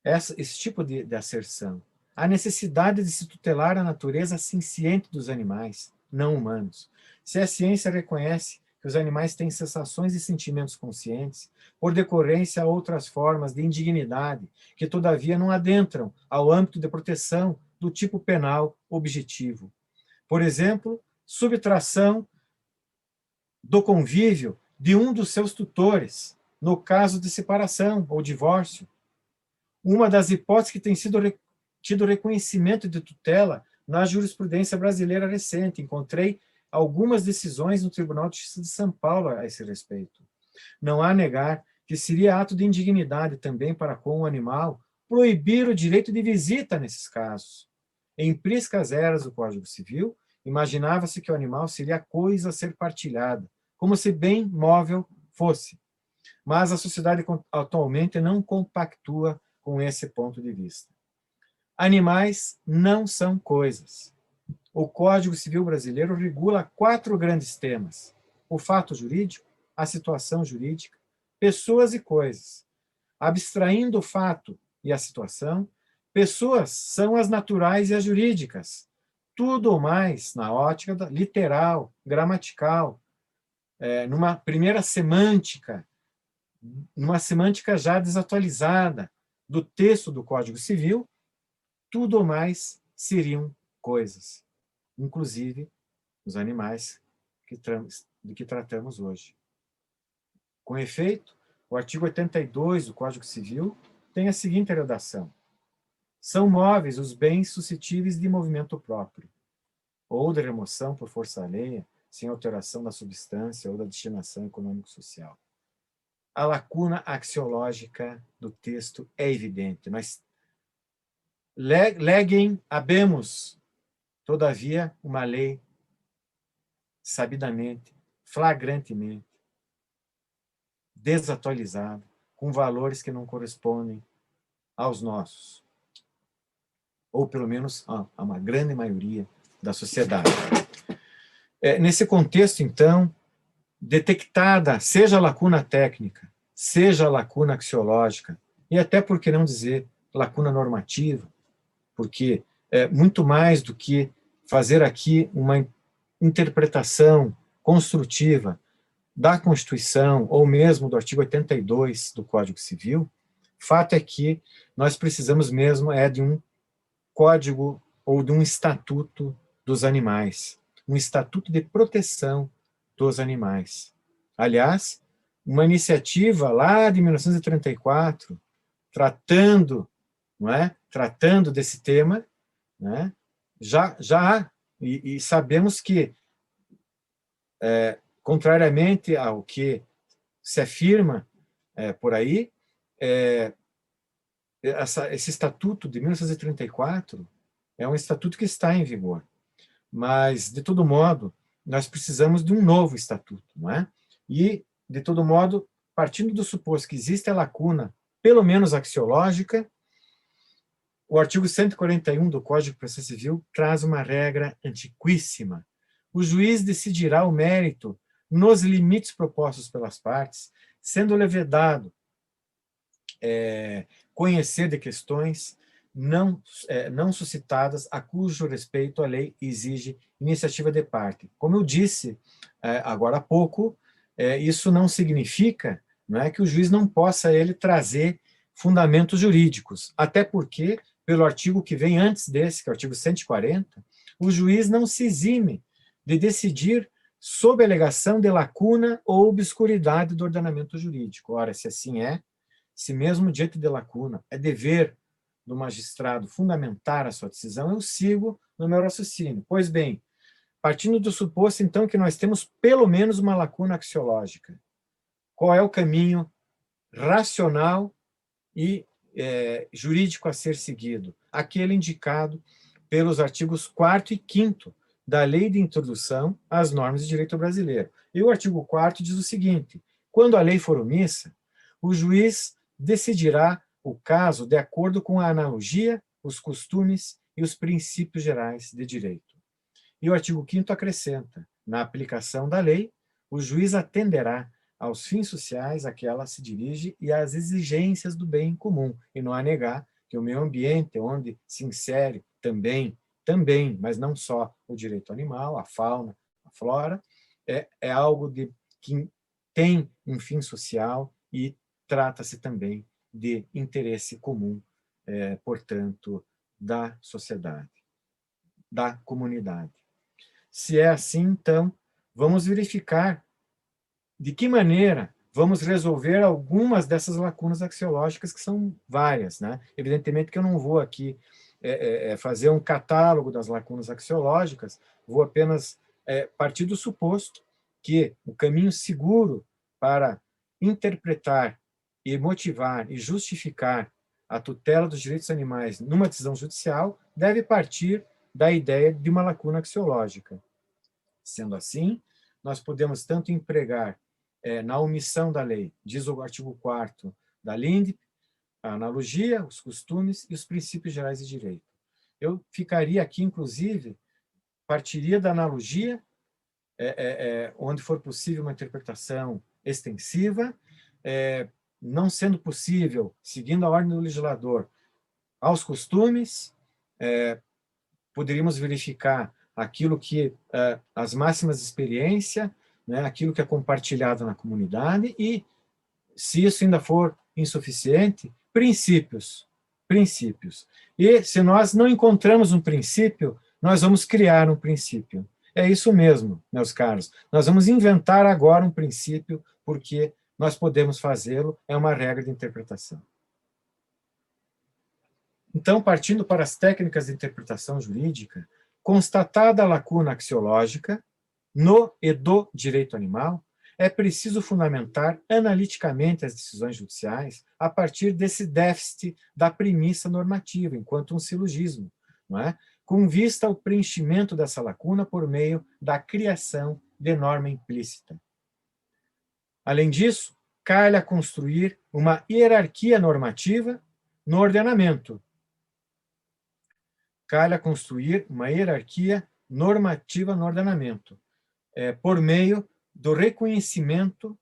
Esse tipo de asserção. A necessidade de se tutelar a natureza senciente dos animais, não humanos. Se a ciência reconhece que os animais têm sensações e sentimentos conscientes, por decorrência a outras formas de indignidade, que todavia não adentram ao âmbito de proteção do tipo penal objetivo. Por exemplo, subtração do convívio de um dos seus tutores, no caso de separação ou divórcio. Uma das hipóteses que tem tido reconhecimento de tutela na jurisprudência brasileira recente. Encontrei algumas decisões no Tribunal de Justiça de São Paulo a esse respeito. Não há a negar que seria ato de indignidade também para com o animal proibir o direito de visita nesses casos. Em priscas eras do Código Civil, imaginava-se que o animal seria coisa a ser partilhada, como se bem móvel fosse. Mas a sociedade atualmente não compactua com esse ponto de vista. Animais não são coisas. O Código Civil brasileiro regula 4 grandes temas: o fato jurídico, a situação jurídica, pessoas e coisas. Abstraindo o fato e a situação, pessoas são as naturais e as jurídicas. Tudo mais na ótica literal, gramatical, numa primeira semântica, numa semântica já desatualizada do texto do Código Civil, tudo mais seriam coisas, inclusive os animais de que tratamos hoje. Com efeito, o artigo 82 do Código Civil tem a seguinte redação: são móveis os bens suscetíveis de movimento próprio, ou de remoção por força alheia, sem alteração da substância ou da destinação econômico-social. A lacuna axiológica do texto é evidente. Nós legem habemus, todavia, uma lei sabidamente, flagrantemente, desatualizada, com valores que não correspondem aos nossos, ou pelo menos a uma grande maioria da sociedade. Nesse contexto, então, detectada seja a lacuna técnica, seja a lacuna axiológica, e até, por que não dizer, lacuna normativa, porque é muito mais do que fazer aqui uma interpretação construtiva da Constituição, ou mesmo do artigo 82 do Código Civil, fato é que nós precisamos mesmo de um código ou de um estatuto dos animais, um estatuto de proteção dos animais. Aliás, uma iniciativa lá de 1934, tratando desse tema, né, já há, e sabemos que, contrariamente ao que se afirma por aí, esse estatuto de 1934 é um estatuto que está em vigor. Mas, de todo modo, nós precisamos de um novo estatuto, não é? E, de todo modo, partindo do suposto que existe a lacuna, pelo menos axiológica, o artigo 141 do Código de Processo Civil traz uma regra antiquíssima. O juiz decidirá o mérito nos limites propostos pelas partes, sendo levedado conhecer de questões não suscitadas a cujo respeito a lei exige iniciativa de parte. Como eu disse agora há pouco, isso não significa, não é, que o juiz não possa ele trazer fundamentos jurídicos, até porque, pelo artigo que vem antes desse, que é o artigo 140, o juiz não se exime de decidir sob alegação de lacuna ou obscuridade do ordenamento jurídico. Ora, se assim é, se mesmo diante de lacuna é dever do magistrado fundamentar a sua decisão, eu sigo no meu raciocínio. Pois bem, partindo do suposto, então, que nós temos pelo menos uma lacuna axiológica, qual é o caminho racional e jurídico a ser seguido? Aquele indicado pelos artigos 4º e 5º da Lei de Introdução às Normas de Direito Brasileiro. E o artigo 4º diz o seguinte: quando a lei for omissa, o juiz decidirá o caso de acordo com a analogia, os costumes e os princípios gerais de direito. E o artigo 5º acrescenta: na aplicação da lei, o juiz atenderá aos fins sociais a que ela se dirige e às exigências do bem comum, e não há negar que o meio ambiente, onde se insere também, mas não só o direito animal, a fauna, a flora, é algo que tem um fim social e trata-se também de interesse comum, portanto, da sociedade, da comunidade. Se é assim, então, vamos verificar de que maneira vamos resolver algumas dessas lacunas axiológicas, que são várias, né? Evidentemente que eu não vou aqui fazer um catálogo das lacunas axiológicas, vou apenas partir do suposto que o caminho seguro para interpretar e motivar e justificar a tutela dos direitos animais numa decisão judicial deve partir da ideia de uma lacuna axiológica. Sendo assim, nós podemos tanto empregar na omissão da lei, diz o artigo 4º da LINDP, a analogia, os costumes e os princípios gerais de direito. Eu ficaria aqui, inclusive, partiria da analogia, onde for possível uma interpretação extensiva, não sendo possível, seguindo a ordem do legislador, aos costumes, poderíamos verificar aquilo que as máximas de experiência, né, aquilo que é compartilhado na comunidade e, se isso ainda for insuficiente, princípios. E se nós não encontramos um princípio, nós vamos criar um princípio. É isso mesmo, meus caros. Nós vamos inventar agora um princípio, porque nós podemos fazê-lo, é uma regra de interpretação. Então, partindo para as técnicas de interpretação jurídica, constatada a lacuna axiológica no e do direito animal, é preciso fundamentar analiticamente as decisões judiciais a partir desse déficit da premissa normativa, enquanto um silogismo, não é? Com vista ao preenchimento dessa lacuna por meio da criação de norma implícita. Além disso, calha construir uma hierarquia normativa no ordenamento. Calha construir uma hierarquia normativa no ordenamento, por meio do reconhecimento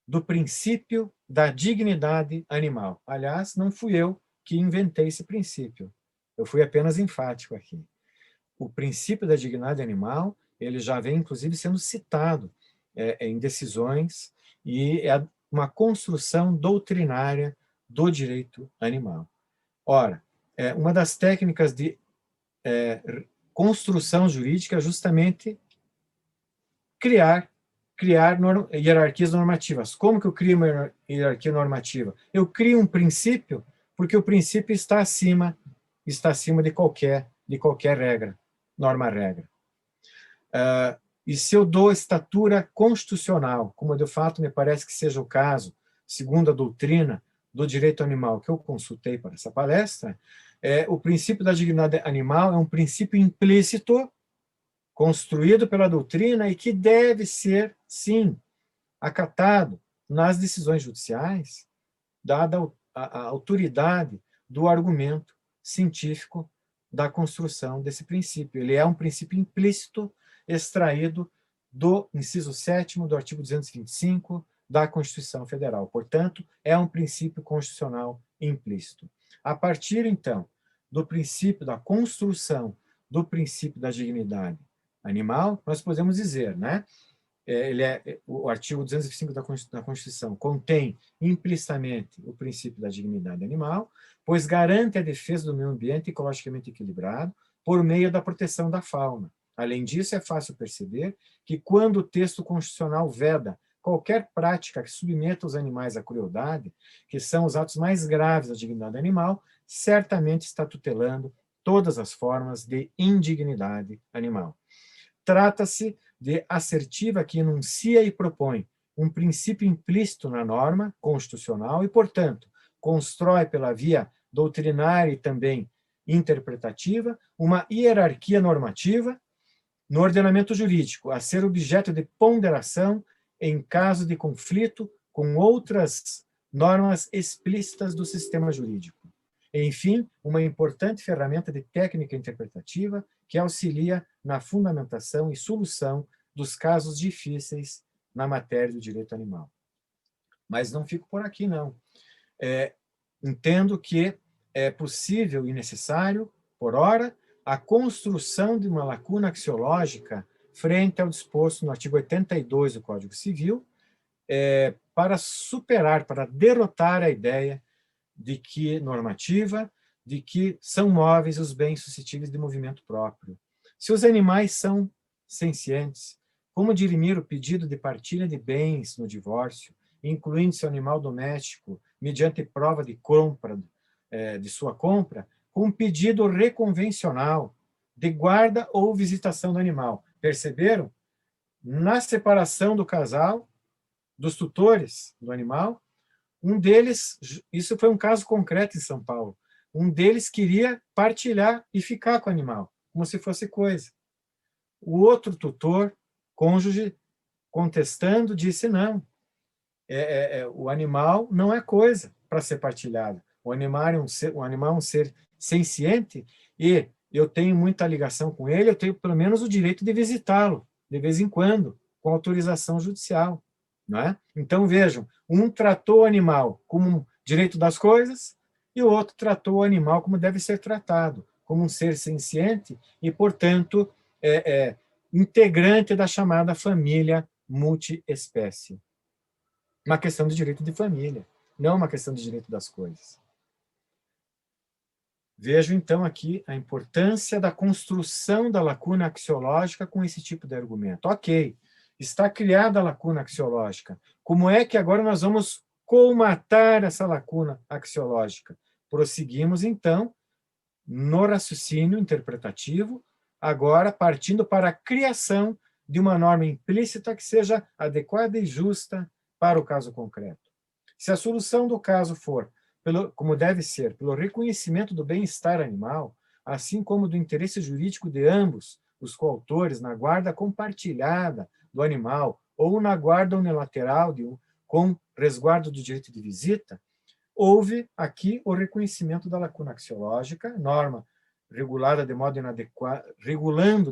do princípio da dignidade animal. Aliás, não fui eu que inventei esse princípio. Eu fui apenas enfático aqui. O princípio da dignidade animal, ele já vem, inclusive, sendo citado em decisões e é uma construção doutrinária do direito animal. Ora, uma das técnicas de construção jurídica é justamente criar hierarquias normativas. Como que eu crio uma hierarquia normativa? Eu crio um princípio, porque o princípio está acima de qualquer regra, norma-regra. E se eu dou estatura constitucional, como de fato me parece que seja o caso, segundo a doutrina do direito animal que eu consultei para essa palestra, o princípio da dignidade animal é um princípio implícito, construído pela doutrina e que deve ser, sim, acatado nas decisões judiciais, dada a autoridade do argumento científico da construção desse princípio. Ele é um princípio implícito extraído do inciso 7º do artigo 225 da Constituição Federal. Portanto, é um princípio constitucional implícito. A partir, então, do princípio da construção do princípio da dignidade animal, nós podemos dizer, né? O artigo 205 da Constituição contém implicitamente o princípio da dignidade animal, pois garante a defesa do meio ambiente ecologicamente equilibrado por meio da proteção da fauna. Além disso, é fácil perceber que quando o texto constitucional veda qualquer prática que submeta os animais à crueldade, que são os atos mais graves da dignidade animal, certamente está tutelando todas as formas de indignidade animal. Trata-se de assertiva que enuncia e propõe um princípio implícito na norma constitucional e, portanto, constrói pela via doutrinária e também interpretativa uma hierarquia normativa no ordenamento jurídico, a ser objeto de ponderação em caso de conflito com outras normas explícitas do sistema jurídico. Enfim, uma importante ferramenta de técnica interpretativa que auxilia na fundamentação e solução dos casos difíceis na matéria do direito animal. Mas não fico por aqui, não. Entendo que é possível e necessário, por ora, a construção de uma lacuna axiológica frente ao disposto no artigo 82 do Código Civil, para superar, para derrotar a ideia de que normativa, de que são móveis os bens suscetíveis de movimento próprio. Se os animais são sencientes, como dirimir o pedido de partilha de bens no divórcio, incluindo seu animal doméstico, mediante prova de compra, de sua compra, com um pedido reconvencional de guarda ou visitação do animal? Perceberam? Na separação do casal, dos tutores do animal, um deles, isso foi um caso concreto em São Paulo, um deles queria partilhar e ficar com o animal, como se fosse coisa. O outro tutor, cônjuge, contestando, disse não, o animal não é coisa para ser partilhado. O animal é um ser senciente e eu tenho muita ligação com ele, eu tenho pelo menos o direito de visitá-lo, de vez em quando, com autorização judicial. Não é? Então, vejam, um tratou o animal como um direito das coisas e o outro tratou o animal como deve ser tratado, como um ser senciente e, portanto, integrante da chamada família multiespécie. Uma questão de direito de família, não uma questão de direito das coisas. Vejo, então, aqui a importância da construção da lacuna axiológica com esse tipo de argumento. Ok, está criada a lacuna axiológica. Como é que agora nós vamos colmatar essa lacuna axiológica? Prosseguimos, então, no raciocínio interpretativo, agora partindo para a criação de uma norma implícita que seja adequada e justa para o caso concreto. Se a solução do caso for, como deve ser, pelo reconhecimento do bem-estar animal, assim como do interesse jurídico de ambos os coautores na guarda compartilhada do animal ou na guarda unilateral com resguardo do direito de visita, houve aqui o reconhecimento da lacuna axiológica, norma regulando de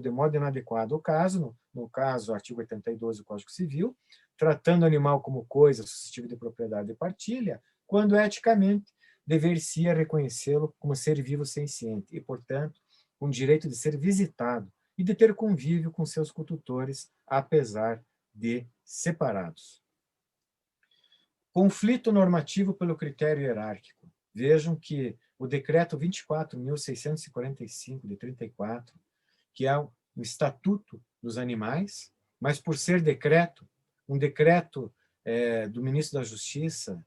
modo inadequado o caso, no caso, artigo 82 do Código Civil, tratando o animal como coisa suscetível de propriedade e partilha, quando eticamente dever-se reconhecê-lo como ser vivo senciente e, portanto, com direito de ser visitado e de ter convívio com seus cotutores, apesar de separados. Conflito normativo pelo critério hierárquico. Vejam que o decreto 24.645 de 34, que é o Estatuto dos Animais, mas por ser decreto, um decreto do ministro da Justiça,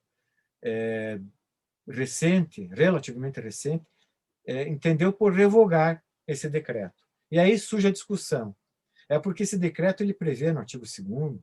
recente, relativamente recente, entendeu por revogar esse decreto. E aí surge a discussão. É porque esse decreto ele prevê, no artigo 2º,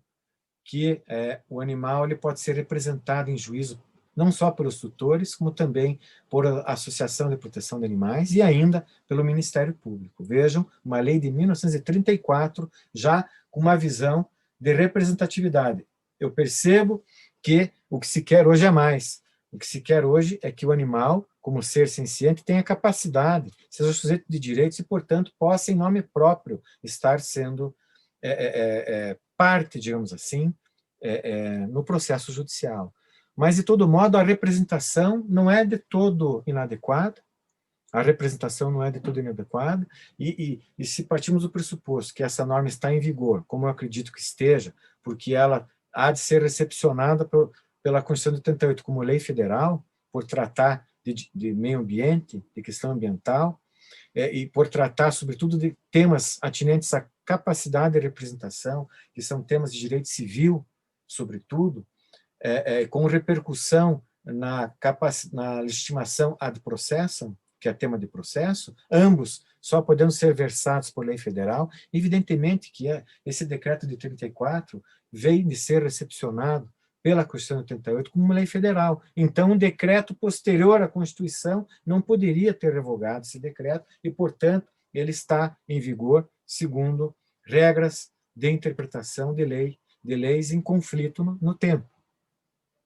que o animal ele pode ser representado em juízo não só pelos tutores, como também por a Associação de Proteção de Animais e ainda pelo Ministério Público. Vejam, uma lei de 1934, já com uma visão de representatividade. Eu percebo que o que se quer hoje é mais. O que se quer hoje é que o animal, como ser senciente, tenha capacidade, seja sujeito de direitos e, portanto, possa, em nome próprio, estar sendo parte, digamos assim, no processo judicial. Mas, de todo modo, a representação não é de todo inadequada, e se partimos do pressuposto que essa norma está em vigor, como eu acredito que esteja, porque ela há de ser recepcionada pela Constituição de 88 como lei federal, por tratar de meio ambiente, de questão ambiental, e por tratar, sobretudo, de temas atinentes à capacidade de representação, que são temas de direito civil, sobretudo, com repercussão na legitimação ad processum, que é tema de processo, ambos só podendo ser versados por lei federal. Evidentemente que esse decreto de 34 veio de ser recepcionado pela Constituição de 88 como uma lei federal. Então, um decreto posterior à Constituição não poderia ter revogado esse decreto e, portanto, ele está em vigor segundo regras de interpretação de leis em conflito no tempo.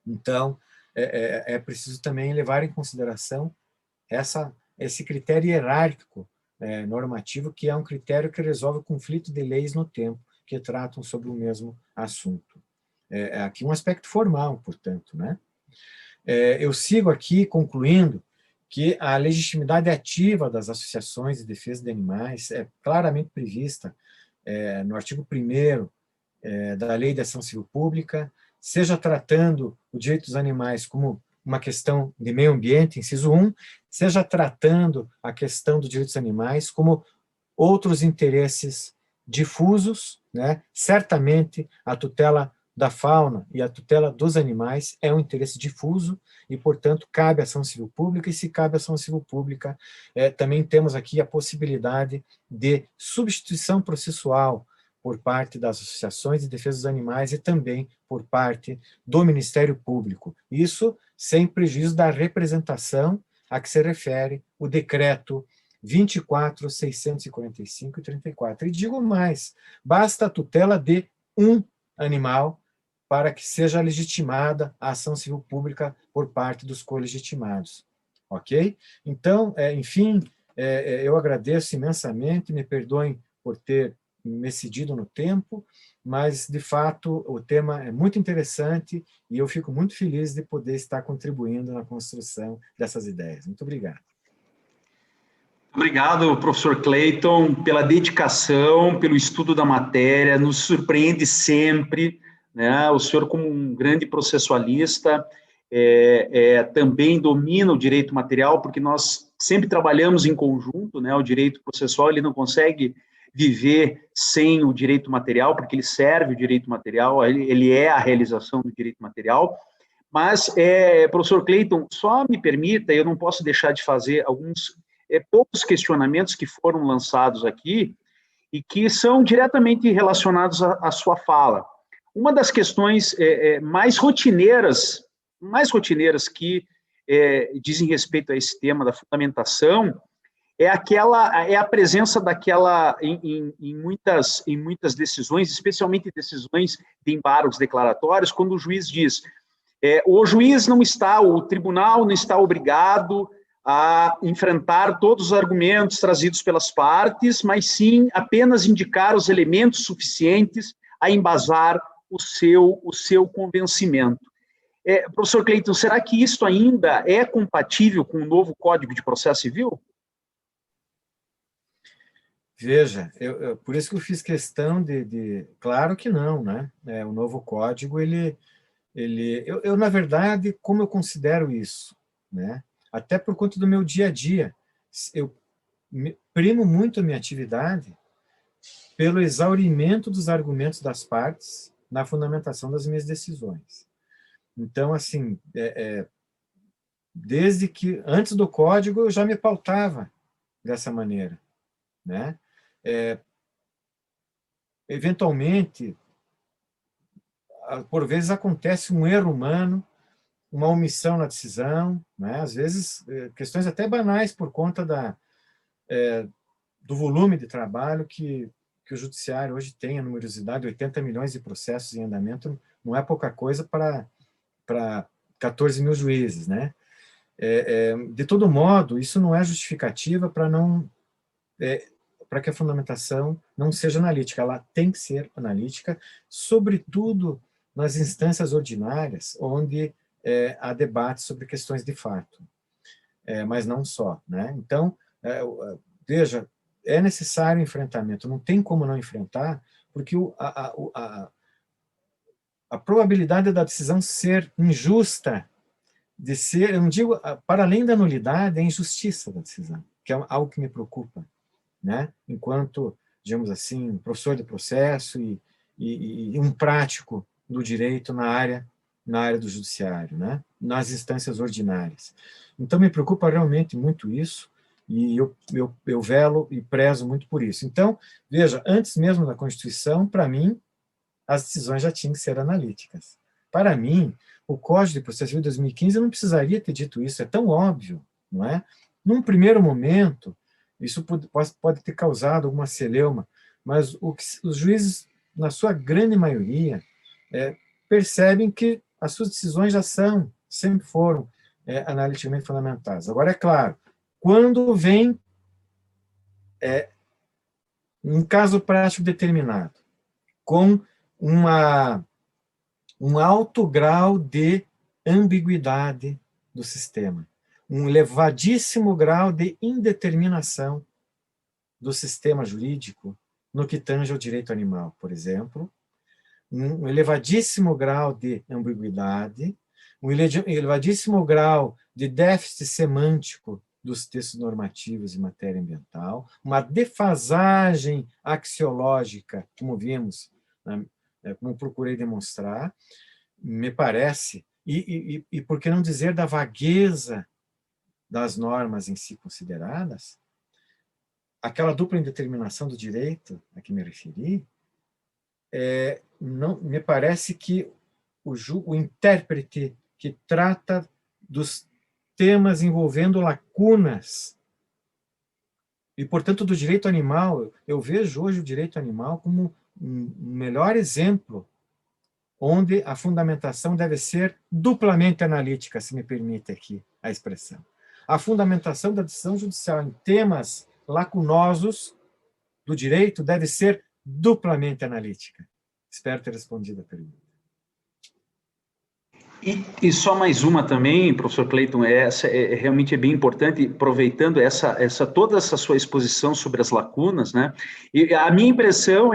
Então, é preciso também levar em consideração esse critério hierárquico normativo, que é um critério que resolve o conflito de leis no tempo, que tratam sobre o mesmo assunto. Aqui um aspecto formal, portanto, né? Eu sigo aqui concluindo que a legitimidade ativa das associações de defesa de animais é claramente prevista no artigo 1º da Lei de Ação Civil Pública, seja tratando o direito dos animais como uma questão de meio ambiente, inciso 1, seja tratando a questão dos direitos dos animais como outros interesses difusos, né? Certamente a tutela da fauna e a tutela dos animais é um interesse difuso e, portanto, cabe à ação civil pública, e se cabe à ação civil pública, também temos aqui a possibilidade de substituição processual por parte das associações de defesa dos animais e também por parte do Ministério Público. Isso sem prejuízo da representação a que se refere o decreto 24.645 e 34. E digo mais, basta a tutela de um animal para que seja legitimada a ação civil pública por parte dos colegitimados. Ok? Então, enfim, eu agradeço imensamente, me perdoem por ter me excedido no tempo, mas, de fato, o tema é muito interessante e eu fico muito feliz de poder estar contribuindo na construção dessas ideias. Muito obrigado. Obrigado, professor Clayton, pela dedicação, pelo estudo da matéria, nos surpreende sempre, né? O senhor, como um grande processualista, também domina o direito material, porque nós sempre trabalhamos em conjunto, né? O direito processual, ele não consegue viver sem o direito material, porque ele serve o direito material, ele é a realização do direito material. Mas, professor Clayton, só me permita, eu não posso deixar de fazer alguns poucos questionamentos que foram lançados aqui e que são diretamente relacionados à sua fala. Uma das questões mais rotineiras que dizem respeito a esse tema da fundamentação é a presença daquela em muitas decisões, especialmente decisões de embargos declaratórios, quando o juiz diz o tribunal não está obrigado a enfrentar todos os argumentos trazidos pelas partes, mas sim apenas indicar os elementos suficientes a embasar o seu convencimento. Professor Clayton, será que isso ainda é compatível com o novo Código de Processo Civil? Veja, por isso que eu fiz questão claro que não, né? O novo código, eu, na verdade, como eu considero isso, né? Até por conta do meu dia a dia, eu primo muito a minha atividade pelo exaurimento dos argumentos das partes na fundamentação das minhas decisões. Então, assim, desde que, antes do código, eu já me pautava dessa maneira, né? Eventualmente, por vezes acontece um erro humano, uma omissão na decisão, né? Às vezes questões até banais por conta do volume de trabalho que o judiciário hoje tem, a numerosidade, 80 milhões de processos em andamento, não é pouca coisa para 14 mil juízes, né? De todo modo, isso não é justificativa para que a fundamentação não seja analítica. Ela tem que ser analítica, sobretudo nas instâncias ordinárias, onde há debate sobre questões de fato, mas não só, né? Então, veja, é necessário enfrentamento, não tem como não enfrentar, porque a probabilidade da decisão ser injusta, de ser, eu não digo, para além da nulidade, é a injustiça da decisão, que é algo que me preocupa, né? Enquanto, digamos assim, professor de processo e um prático do direito na área do judiciário, né? Nas instâncias ordinárias. Então, me preocupa realmente muito isso, e eu velo e prezo muito por isso. Então, veja, antes mesmo da Constituição, para mim, as decisões já tinham que ser analíticas. Para mim, o Código de Processo Civil de 2015 não precisaria ter dito isso, é tão óbvio, não é? Num primeiro momento, isso pode ter causado alguma celeuma, mas os juízes, na sua grande maioria, percebem que as suas decisões já sempre foram analiticamente fundamentadas. Agora, é claro, quando vem um caso prático determinado, com um alto grau de ambiguidade do sistema, um elevadíssimo grau de indeterminação do sistema jurídico no que tange ao direito animal, por exemplo, um elevadíssimo grau de ambiguidade, um elevadíssimo grau de déficit semântico dos textos normativos em matéria ambiental, uma defasagem axiológica, como vimos, né, como procurei demonstrar, me parece, e por que não dizer da vagueza das normas em si consideradas, aquela dupla indeterminação do direito a que me referi, não, me parece que o intérprete que trata dos temas envolvendo lacunas e, portanto, do direito animal, eu vejo hoje o direito animal como um melhor exemplo onde a fundamentação deve ser duplamente analítica, se me permite aqui a expressão. A fundamentação da decisão judicial em temas lacunosos do direito deve ser duplamente analítica. Espero ter respondido a pergunta. E só mais uma também, professor Cleiton, essa realmente é bem importante, aproveitando toda essa sua exposição sobre as lacunas, né? E a minha impressão,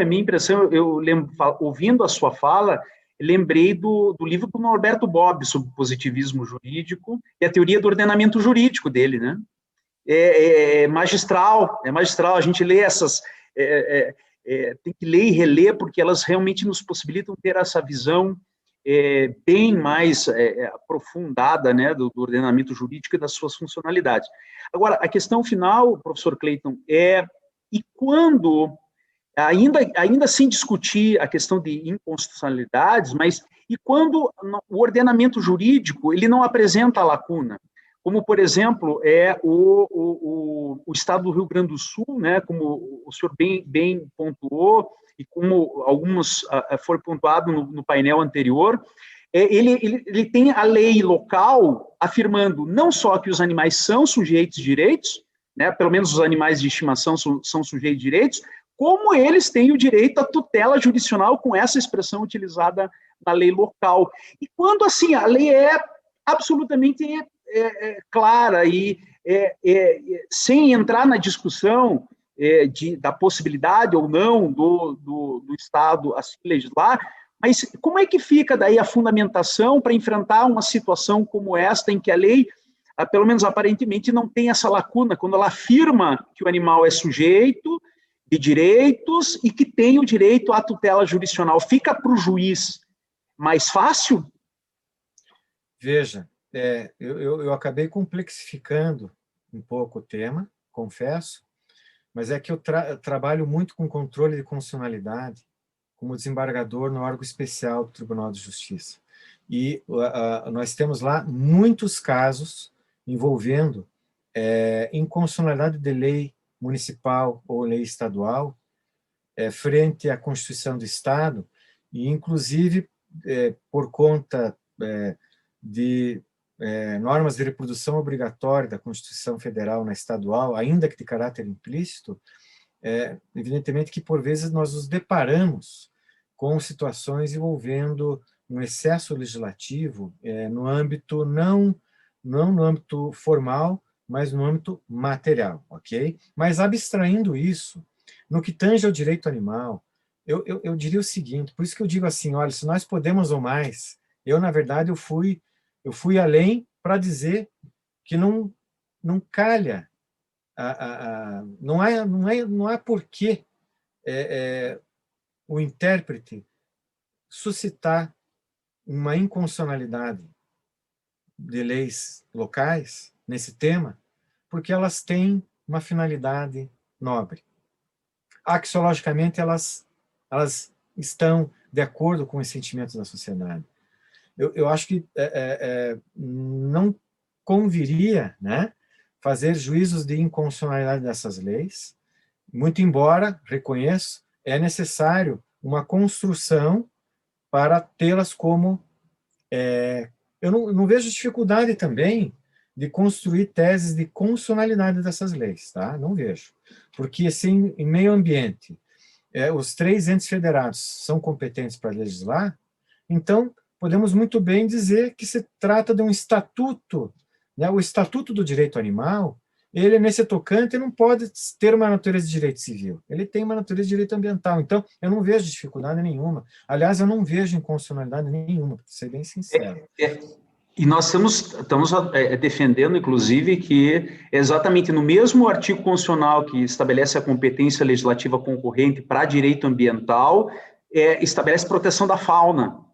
eu lembro, ouvindo a sua fala, lembrei do livro do Norberto Bobbio sobre positivismo jurídico e a teoria do ordenamento jurídico dele, né? É magistral, a gente lê essas... tem que ler e reler, porque elas realmente nos possibilitam ter essa visão bem mais aprofundada, né, do ordenamento jurídico e das suas funcionalidades. Agora, a questão final, professor Cleiton, e quando, ainda sem discutir a questão de inconstitucionalidades, mas e quando o ordenamento jurídico ele não apresenta lacuna, como, por exemplo, o Estado do Rio Grande do Sul, né, como o senhor bem pontuou, e como alguns foi pontuado no painel anterior, ele tem a lei local afirmando não só que os animais são sujeitos de direitos, né, pelo menos os animais de estimação são sujeitos de direitos, como eles têm o direito à tutela judicial com essa expressão utilizada na lei local. E quando, assim, a lei é absolutamente clara e sem entrar na discussão da possibilidade ou não do Estado assim legislar, mas como é que fica daí a fundamentação para enfrentar uma situação como esta, em que a lei, pelo menos aparentemente, não tem essa lacuna, quando ela afirma que o animal é sujeito de direitos e que tem o direito à tutela jurisdicional? Fica para o juiz mais fácil? Veja, eu acabei complexificando um pouco o tema, confesso, mas é que eu trabalho muito com controle de constitucionalidade como desembargador no órgão especial do Tribunal de Justiça. E nós temos lá muitos casos envolvendo inconstitucionalidade de lei municipal ou lei estadual frente à Constituição do Estado, e inclusive por conta de normas de reprodução obrigatória da Constituição Federal na estadual, ainda que de caráter implícito, evidentemente que, por vezes, nós nos deparamos com situações envolvendo um excesso legislativo no âmbito, não no âmbito formal, mas no âmbito material, ok? Mas abstraindo isso, no que tange ao direito animal, eu diria o seguinte, por isso que eu digo assim, olha, se nós podemos ou mais, na verdade, eu fui além para dizer que não calha, não há porquê o intérprete suscitar uma inconstitucionalidade de leis locais nesse tema, porque elas têm uma finalidade nobre. Axiologicamente, elas estão de acordo com os sentimentos da sociedade. Eu acho que não conviria, né, fazer juízos de inconstitucionalidade dessas leis, muito embora, reconheço, é necessário uma construção para tê-las como... eu não vejo dificuldade também de construir teses de constitucionalidade dessas leis, tá? Não vejo. Porque, assim, em meio ambiente, os 3 entes federados são competentes para legislar, então, podemos muito bem dizer que se trata de um estatuto, né? O Estatuto do Direito Animal, ele, nesse tocante, não pode ter uma natureza de direito civil, ele tem uma natureza de direito ambiental, então, eu não vejo dificuldade nenhuma. Aliás, eu não vejo inconstitucionalidade nenhuma, para ser bem sincero. E nós estamos defendendo, inclusive, que exatamente no mesmo artigo constitucional que estabelece a competência legislativa concorrente para direito ambiental, estabelece proteção da fauna,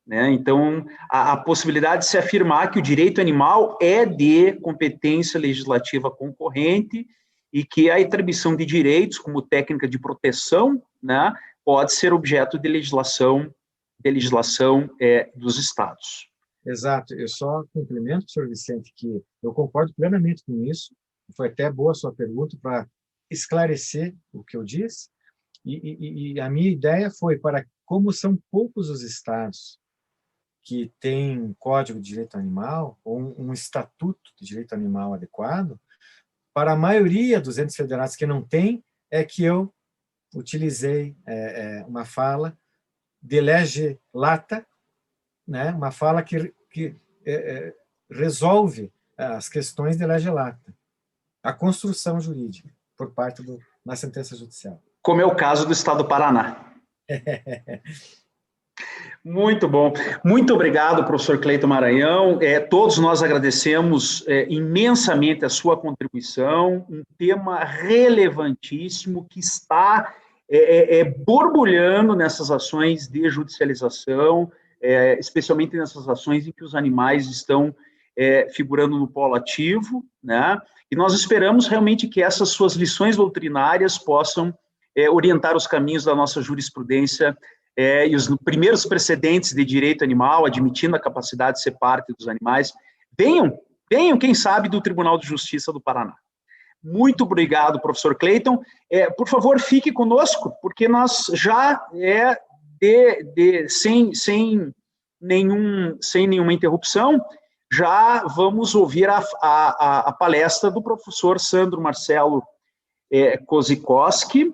né? Então, a possibilidade de se afirmar que o direito animal é de competência legislativa concorrente e que a atribuição de direitos como técnica de proteção, né, pode ser objeto de legislação dos estados. Exato, eu só complemento, senhor Vicente, que eu concordo plenamente com isso, foi até boa a sua pergunta para esclarecer o que eu disse, e a minha ideia foi, como são poucos os estados que têm um código de direito animal, ou um estatuto de direito animal adequado, para a maioria dos entes federados que não tem, é que eu utilizei uma fala de lege lata, né, uma fala que resolve as questões de lege lata, a construção jurídica por parte da sentença judicial. Como é o caso do Estado do Paraná. Muito bom. Muito obrigado, professor Cleiton Maranhão. Todos nós agradecemos imensamente a sua contribuição, um tema relevantíssimo que está borbulhando nessas ações de judicialização, especialmente nessas ações em que os animais estão figurando no polo ativo, né? E nós esperamos realmente que essas suas lições doutrinárias possam orientar os caminhos da nossa jurisprudência e os primeiros precedentes de direito animal, admitindo a capacidade de ser parte dos animais, venham, quem sabe, do Tribunal de Justiça do Paraná. Muito obrigado, professor Cleiton. Por favor, fique conosco, porque nós já sem nenhuma interrupção, já vamos ouvir a palestra do professor Sandro Marcelo Kozikowski,